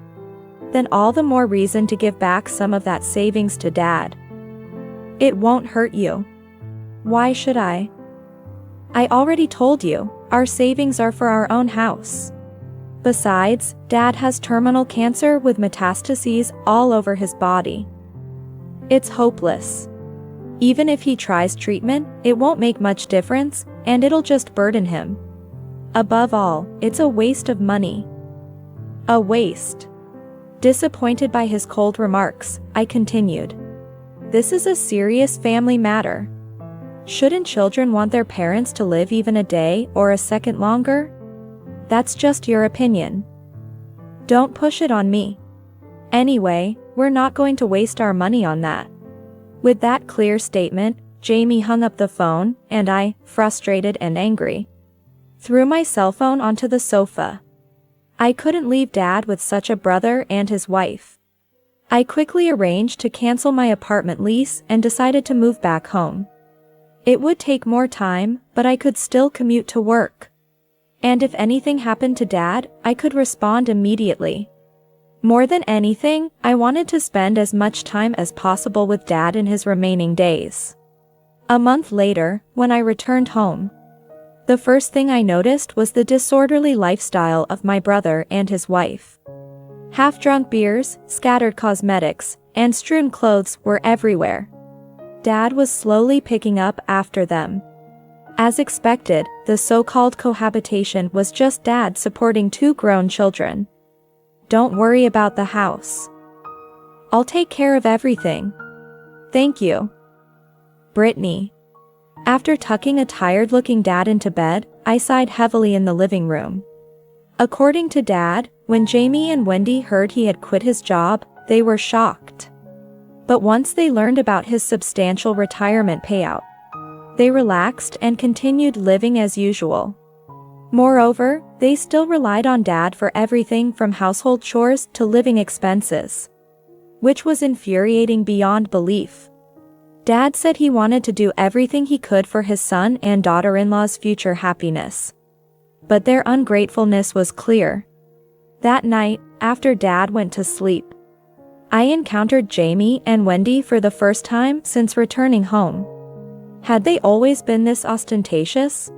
Then all the more reason to give back some of that savings to Dad. It won't hurt you. Why should I? I already told you, our savings are for our own house. Besides, Dad has terminal cancer with metastases all over his body. It's hopeless. Even if he tries treatment, it won't make much difference, and it'll just burden him. Above all, it's a waste of money. A waste. Disappointed by his cold remarks, I continued. This is a serious family matter. Shouldn't children want their parents to live even a day or a second longer? That's just your opinion. Don't push it on me. Anyway, we're not going to waste our money on that. With that clear statement, Jamie hung up the phone, and I, frustrated and angry, threw my cell phone onto the sofa. I couldn't leave Dad with such a brother and his wife. I quickly arranged to cancel my apartment lease and decided to move back home. It would take more time, but I could still commute to work. And if anything happened to Dad, I could respond immediately. More than anything, I wanted to spend as much time as possible with Dad in his remaining days. A month later, when I returned home, the first thing I noticed was the disorderly lifestyle of my brother and his wife. Half-drunk beers, scattered cosmetics, and strewn clothes were everywhere. Dad was slowly picking up after them. As expected, the so-called cohabitation was just Dad supporting 2 grown children. Don't worry about the house. I'll take care of everything. Thank you. Brittany. After tucking a tired-looking Dad into bed, I sighed heavily in the living room. According to Dad, when Jamie and Wendy heard he had quit his job, they were shocked. But once they learned about his substantial retirement payout, they relaxed and continued living as usual. Moreover, they still relied on Dad for everything from household chores to living expenses, which was infuriating beyond belief. Dad said he wanted to do everything he could for his son and daughter-in-law's future happiness. But their ungratefulness was clear. That night, after Dad went to sleep, I encountered Jamie and Wendy for the first time since returning home. Had they always been this ostentatious?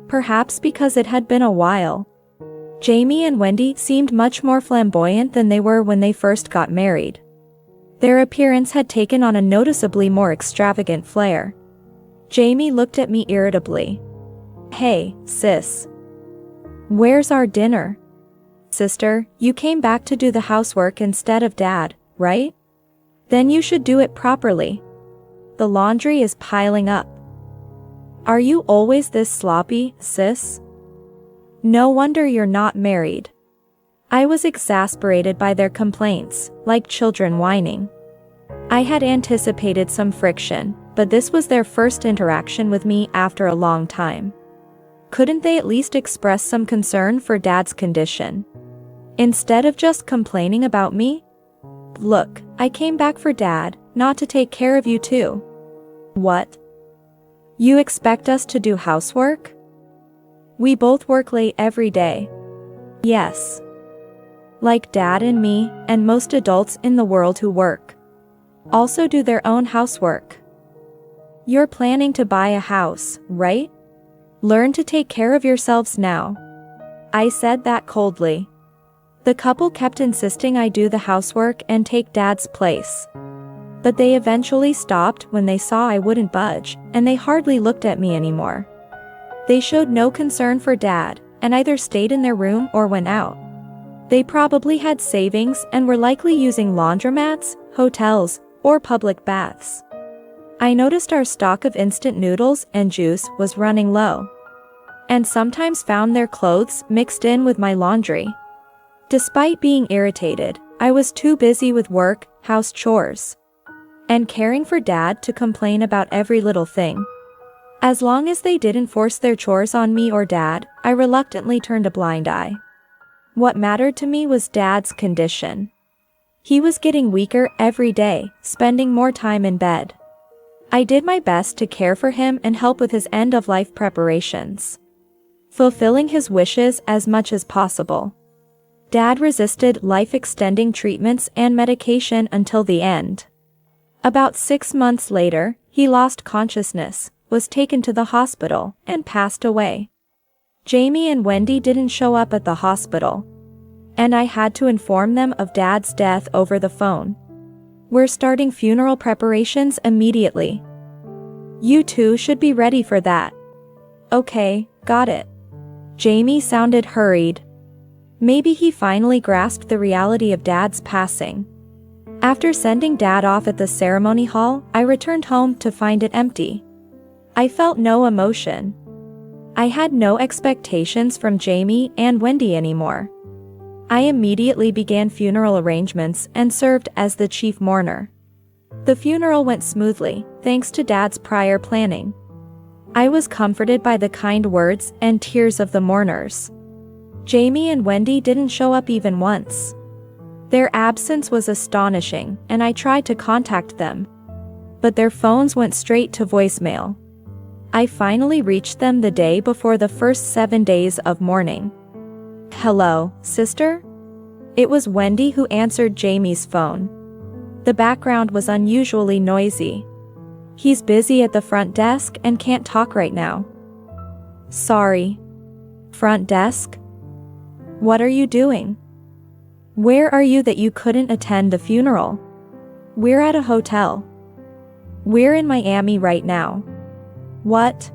Perhaps because it had been a while. Jamie and Wendy seemed much more flamboyant than they were when they first got married. Their appearance had taken on a noticeably more extravagant flair. Jamie looked at me irritably. Hey, sis. Where's our dinner? Sister, you came back to do the housework instead of Dad, right? Then you should do it properly. The laundry is piling up. Are you always this sloppy, sis? No wonder you're not married. I was exasperated by their complaints, like children whining. I had anticipated some friction, but this was their first interaction with me after a long time. Couldn't they at least express some concern for Dad's condition, instead of just complaining about me? Look, I came back for Dad, not to take care of you too. What? You expect us to do housework? We both work late every day. Yes. Like Dad and me, and most adults in the world who work. Also do their own housework. You're planning to buy a house, right? Learn to take care of yourselves now. I said that coldly. The couple kept insisting I do the housework and take Dad's place. But they eventually stopped when they saw I wouldn't budge, and they hardly looked at me anymore. They showed no concern for Dad, and either stayed in their room or went out. They probably had savings and were likely using laundromats, hotels, or public baths. I noticed our stock of instant noodles and juice was running low, and sometimes found their clothes mixed in with my laundry. Despite being irritated, I was too busy with work, house chores, and caring for Dad to complain about every little thing. As long as they didn't force their chores on me or Dad, I reluctantly turned a blind eye. What mattered to me was Dad's condition. He was getting weaker every day, spending more time in bed. I did my best to care for him and help with his end-of-life preparations, fulfilling his wishes as much as possible. Dad resisted life-extending treatments and medication until the end. About 6 months later, he lost consciousness, was taken to the hospital, and passed away. Jamie and Wendy didn't show up at the hospital, and I had to inform them of Dad's death over the phone. We're starting funeral preparations immediately. You two should be ready for that. Okay, got it. Jamie sounded hurried. Maybe he finally grasped the reality of Dad's passing. After sending Dad off at the ceremony hall, I returned home to find it empty. I felt no emotion. I had no expectations from Jamie and Wendy anymore. I immediately began funeral arrangements and served as the chief mourner. The funeral went smoothly, thanks to Dad's prior planning. I was comforted by the kind words and tears of the mourners. Jamie and Wendy didn't show up even once. Their absence was astonishing, and I tried to contact them, but their phones went straight to voicemail. I finally reached them the day before the first 7 days of mourning. Hello, sister? It was Wendy who answered Jamie's phone. The background was unusually noisy. He's busy at the front desk and can't talk right now. Sorry. Front desk? What are you doing? Where are you that you couldn't attend the funeral? We're at a hotel. We're in Miami right now. What?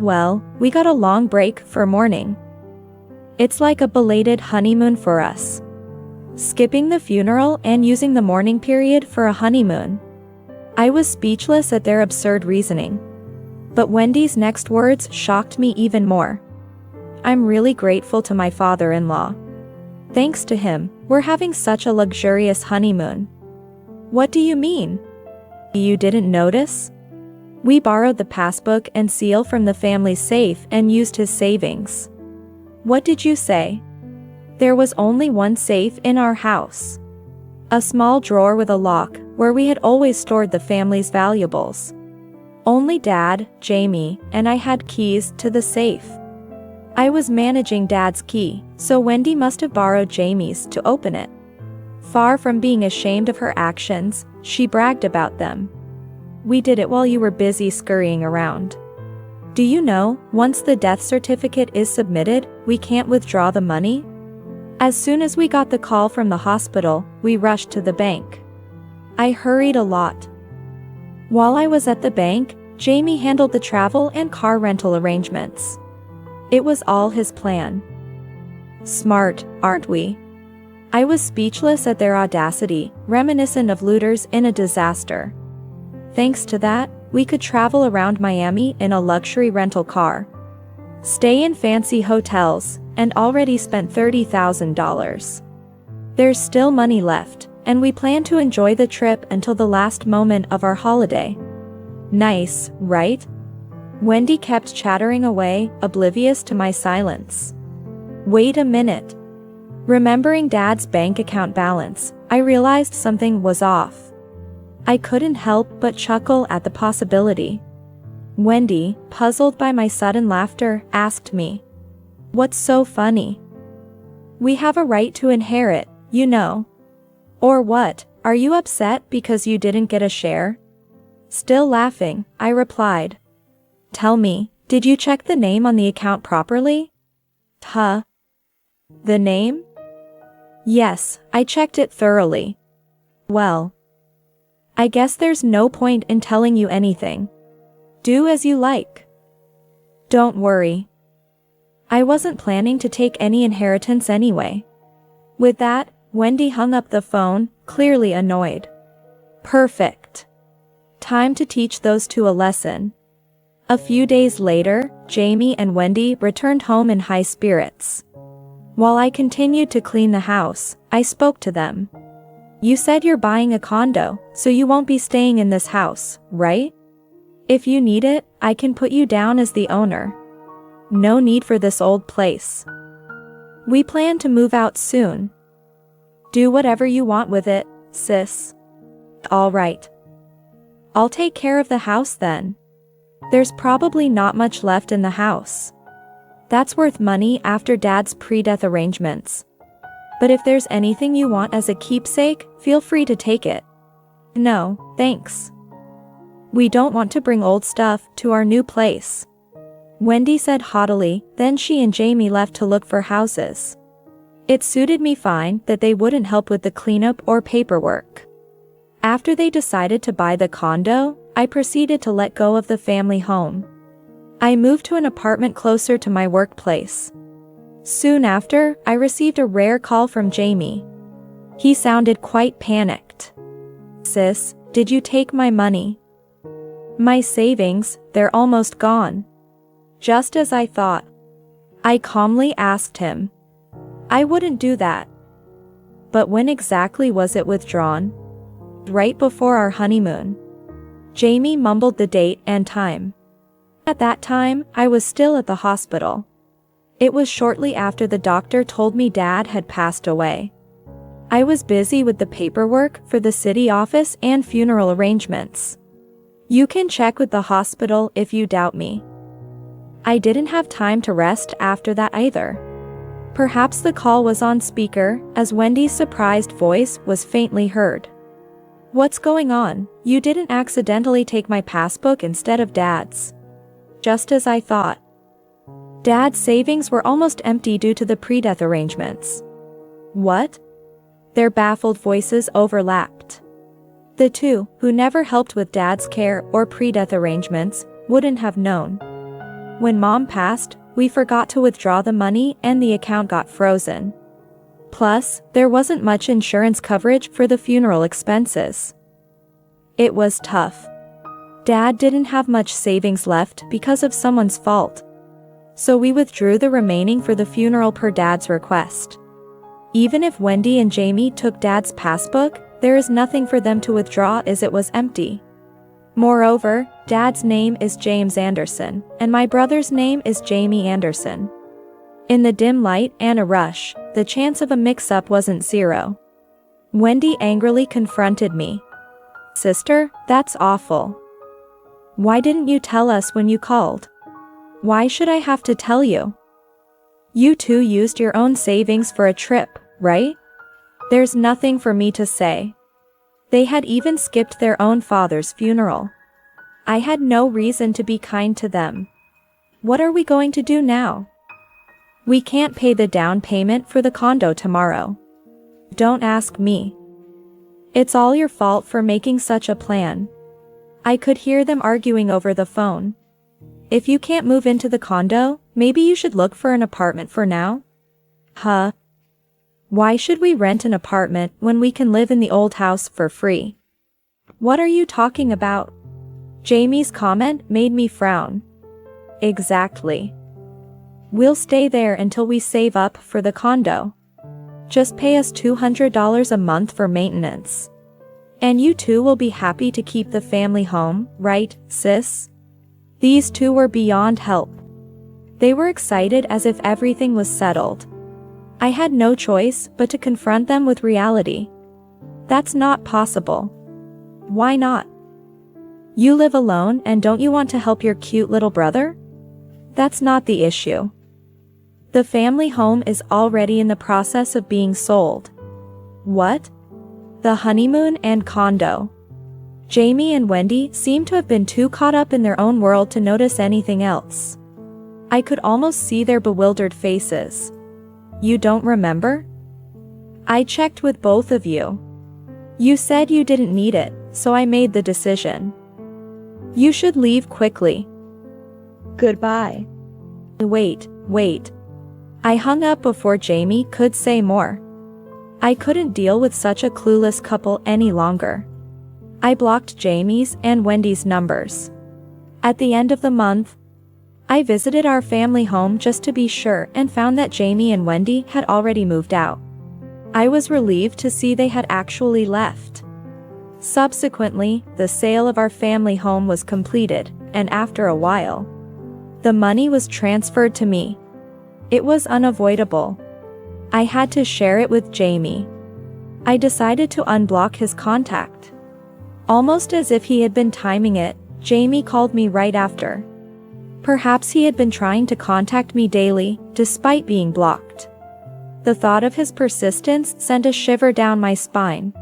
Well, we got a long break for mourning. It's like a belated honeymoon for us. Skipping the funeral and using the mourning period for a honeymoon. I was speechless at their absurd reasoning. But Wendy's next words shocked me even more. I'm really grateful to my father-in-law. Thanks to him, we're having such a luxurious honeymoon. What do you mean? You didn't notice? We borrowed the passbook and seal from the family's safe and used his savings. What did you say? There was only one safe in our house. A small drawer with a lock, where we had always stored the family's valuables. Only Dad, Jamie, and I had keys to the safe. I was managing Dad's key, so Wendy must have borrowed Jamie's to open it. Far from being ashamed of her actions, she bragged about them. We did it while you were busy scurrying around. Do you know, once the death certificate is submitted, we can't withdraw the money? As soon as we got the call from the hospital, we rushed to the bank. I hurried a lot. While I was at the bank, Jamie handled the travel and car rental arrangements. It was all his plan. Smart, aren't we? I was speechless at their audacity, reminiscent of looters in a disaster. Thanks to that, we could travel around Miami in a luxury rental car, stay in fancy hotels, and already spent $30,000. There's still money left, and we plan to enjoy the trip until the last moment of our holiday. Nice, right? Wendy kept chattering away, oblivious to my silence. Wait a minute. Remembering Dad's bank account balance, I realized something was off. I couldn't help but chuckle at the possibility. Wendy, puzzled by my sudden laughter, asked me. What's so funny? We have a right to inherit, you know. Or what, are you upset because you didn't get a share? Still laughing, I replied. Tell me, did you check the name on the account properly? Huh? The name? Yes, I checked it thoroughly. Well, I guess there's no point in telling you anything. Do as you like. Don't worry. I wasn't planning to take any inheritance anyway. With that, Wendy hung up the phone, clearly annoyed. Perfect. Time to teach those two a lesson. A few days later, Jamie and Wendy returned home in high spirits. While I continued to clean the house, I spoke to them. You said you're buying a condo, so you won't be staying in this house, right? If you need it, I can put you down as the owner. No need for this old place. We plan to move out soon. Do whatever you want with it, sis. All right. I'll take care of the house then. There's probably not much left in the house. That's worth money after Dad's pre-death arrangements. But if there's anything you want as a keepsake, feel free to take it. No, thanks. We don't want to bring old stuff to our new place. Wendy said haughtily, then she and Jamie left to look for houses. It suited me fine that they wouldn't help with the cleanup or paperwork. After they decided to buy the condo, I proceeded to let go of the family home. I moved to an apartment closer to my workplace. Soon after, I received a rare call from Jamie. He sounded quite panicked. Sis, did you take my money? My savings, they're almost gone. Just as I thought. I calmly asked him. I wouldn't do that. But when exactly was it withdrawn? Right before our honeymoon. Jamie mumbled the date and time. At that time, I was still at the hospital. It was shortly after the doctor told me Dad had passed away. I was busy with the paperwork for the city office and funeral arrangements. You can check with the hospital if you doubt me. I didn't have time to rest after that either. Perhaps the call was on speaker, as Wendy's surprised voice was faintly heard. What's going on? You didn't accidentally take my passbook instead of Dad's. Just as I thought. Dad's savings were almost empty due to the pre-death arrangements. What? Their baffled voices overlapped. The two, who never helped with Dad's care or pre-death arrangements, wouldn't have known. When Mom passed, we forgot to withdraw the money and the account got frozen. Plus, there wasn't much insurance coverage for the funeral expenses. It was tough. Dad didn't have much savings left because of someone's fault. So we withdrew the remaining for the funeral per Dad's request. Even if Wendy and Jamie took Dad's passbook, there is nothing for them to withdraw as it was empty. Moreover, Dad's name is James Anderson, and my brother's name is Jamie Anderson. In the dim light and a rush, the chance of a mix-up wasn't zero. Wendy angrily confronted me. Sister, that's awful. Why didn't you tell us when you called? Why should I have to tell you? You two used your own savings for a trip, right? There's nothing for me to say. They had even skipped their own father's funeral. I had no reason to be kind to them. What are we going to do now? We can't pay the down payment for the condo tomorrow. Don't ask me. It's all your fault for making such a plan. I could hear them arguing over the phone. If you can't move into the condo, maybe you should look for an apartment for now? Huh? Why should we rent an apartment when we can live in the old house for free? What are you talking about? Jamie's comment made me frown. Exactly. We'll stay there until we save up for the condo. Just pay us $200 a month for maintenance. And you two will be happy to keep the family home, right, sis? These two were beyond help. They were excited as if everything was settled. I had no choice but to confront them with reality. That's not possible. Why not? You live alone and don't you want to help your cute little brother? That's not the issue. The family home is already in the process of being sold. What? The honeymoon and condo. Jamie and Wendy seem to have been too caught up in their own world to notice anything else. I could almost see their bewildered faces. You don't remember? I checked with both of you. You said you didn't need it, so I made the decision. You should leave quickly. Goodbye. Wait. I hung up before Jamie could say more. I couldn't deal with such a clueless couple any longer. I blocked Jamie's and Wendy's numbers. At the end of the month, I visited our family home just to be sure and found that Jamie and Wendy had already moved out. I was relieved to see they had actually left. Subsequently, the sale of our family home was completed, and after a while, the money was transferred to me. It was unavoidable. I had to share it with Jamie. I decided to unblock his contact. Almost as if he had been timing it, Jamie called me right after. Perhaps he had been trying to contact me daily, despite being blocked. The thought of his persistence sent a shiver down my spine.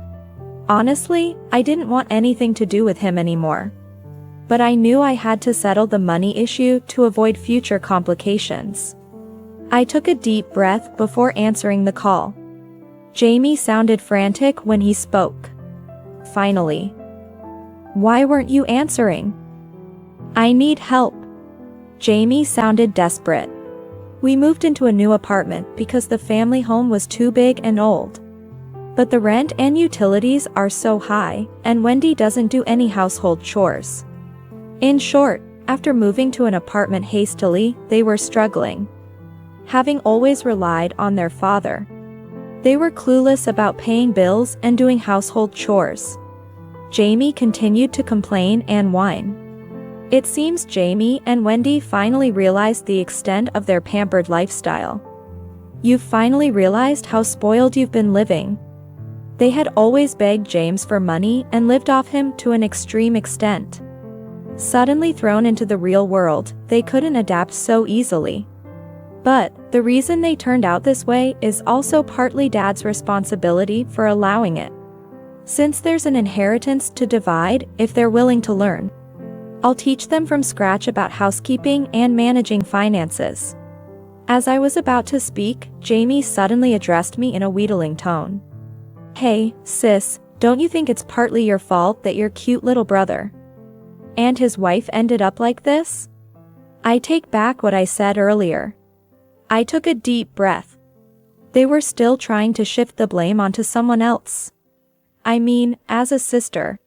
Honestly, I didn't want anything to do with him anymore. But I knew I had to settle the money issue to avoid future complications. I took a deep breath before answering the call. Jamie sounded frantic when he spoke. Finally. Why weren't you answering? I need help. Jamie sounded desperate. We moved into a new apartment because the family home was too big and old. But the rent and utilities are so high, and Wendy doesn't do any household chores. In short, after moving to an apartment hastily, they were struggling. Having always relied on their father, they were clueless about paying bills and doing household chores. Jamie continued to complain and whine. It seems Jamie and Wendy finally realized the extent of their pampered lifestyle. You've finally realized how spoiled you've been living. They had always begged James for money and lived off him to an extreme extent. Suddenly thrown into the real world, they couldn't adapt so easily. But the reason they turned out this way is also partly Dad's responsibility for allowing it. Since there's an inheritance to divide if they're willing to learn, I'll teach them from scratch about housekeeping and managing finances. As I was about to speak, Jamie suddenly addressed me in a wheedling tone. Hey, sis, don't you think it's partly your fault that your cute little brother and his wife ended up like this? I take back what I said earlier. I took a deep breath. They were still trying to shift the blame onto someone else. I mean, as a sister,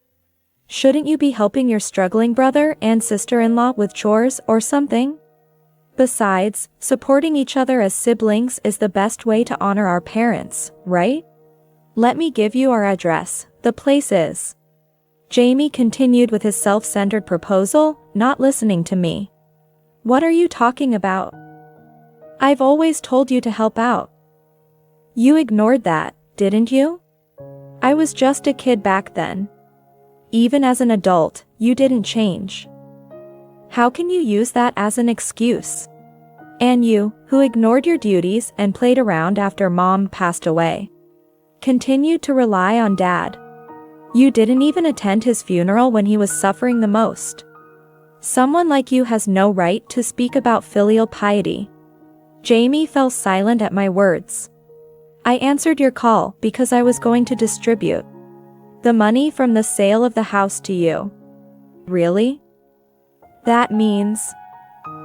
shouldn't you be helping your struggling brother and sister-in-law with chores or something? Besides, supporting each other as siblings is the best way to honor our parents, right? Let me give you our address. The place is. Jamie continued with his self-centered proposal, not listening to me. What are you talking about? I've always told you to help out. You ignored that, didn't you? I was just a kid back then. Even as an adult, you didn't change. How can you use that as an excuse? And you, who ignored your duties and played around after Mom passed away, continued to rely on Dad. You didn't even attend his funeral when he was suffering the most. Someone like you has no right to speak about filial piety. Jamie fell silent at my words. I answered your call because I was going to distribute the money from the sale of the house to you. Really? That means...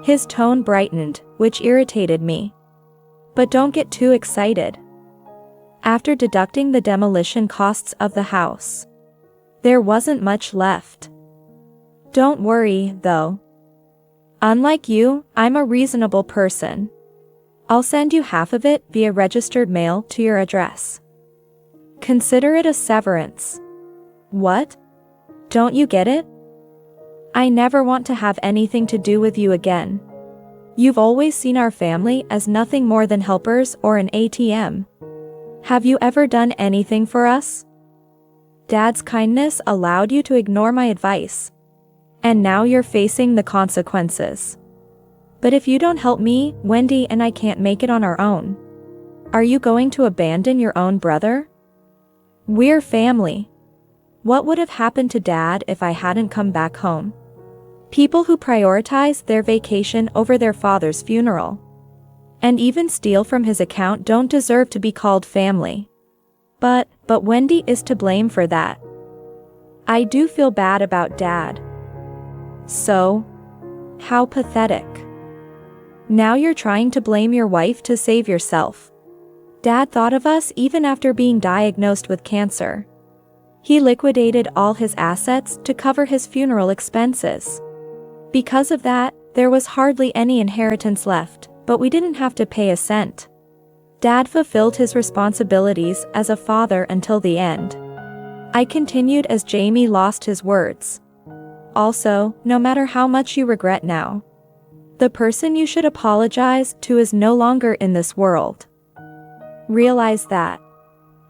His tone brightened, which irritated me. But don't get too excited. After deducting the demolition costs of the house, there wasn't much left. Don't worry, though. Unlike you, I'm a reasonable person. I'll send you half of it via registered mail to your address. Consider it a severance. What? Don't you get it? I never want to have anything to do with you again. You've always seen our family as nothing more than helpers or an ATM. Have you ever done anything for us? Dad's kindness allowed you to ignore my advice. And now you're facing the consequences. But if you don't help me, Wendy and I can't make it on our own. Are you going to abandon your own brother? We're family. What would have happened to Dad if I hadn't come back home? People who prioritize their vacation over their father's funeral and even steal from his account don't deserve to be called family. But Wendy is to blame for that. I do feel bad about Dad. So, how pathetic. Now you're trying to blame your wife to save yourself. Dad thought of us even after being diagnosed with cancer. He liquidated all his assets to cover his funeral expenses. Because of that, there was hardly any inheritance left, but we didn't have to pay a cent. Dad fulfilled his responsibilities as a father until the end. I continued as Jamie lost his words. Also, no matter how much you regret now, the person you should apologize to is no longer in this world. Realize that.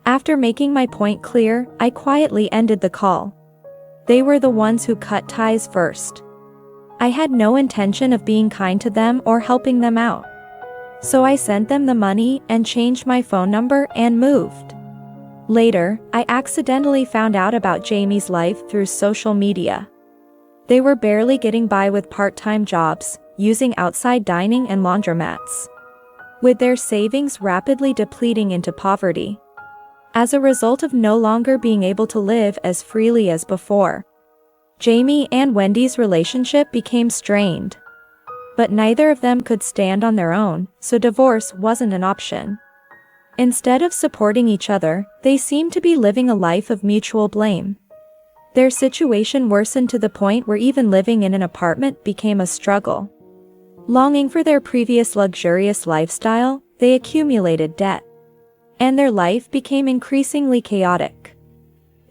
After making my point clear, I quietly ended the call. They were the ones who cut ties first. I had no intention of being kind to them or helping them out. So I sent them the money and changed my phone number and moved. Later, I accidentally found out about Jamie's life through social media. They were barely getting by with part-time jobs, using outside dining and laundromats, with their savings rapidly depleting into poverty. As a result of no longer being able to live as freely as before, Jamie and Wendy's relationship became strained. But neither of them could stand on their own, so divorce wasn't an option. Instead of supporting each other, they seemed to be living a life of mutual blame. Their situation worsened to the point where even living in an apartment became a struggle. Longing for their previous luxurious lifestyle, they accumulated debt. And their life became increasingly chaotic.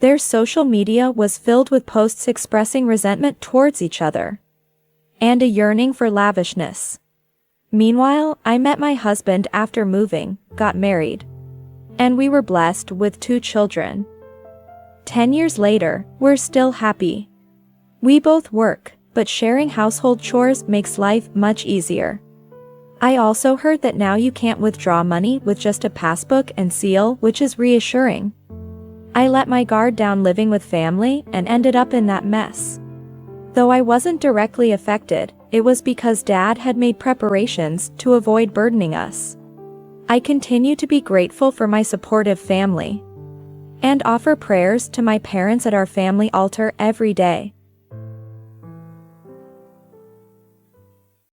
Their social media was filled with posts expressing resentment towards each other and a yearning for lavishness. Meanwhile, I met my husband after moving, got married, and we were blessed with 2 children. 10 years later, we're still happy. We both work, but sharing household chores makes life much easier. I also heard that now you can't withdraw money with just a passbook and seal, which is reassuring. I let my guard down living with family and ended up in that mess. Though I wasn't directly affected, it was because Dad had made preparations to avoid burdening us. I continue to be grateful for my supportive family and offer prayers to my parents at our family altar every day.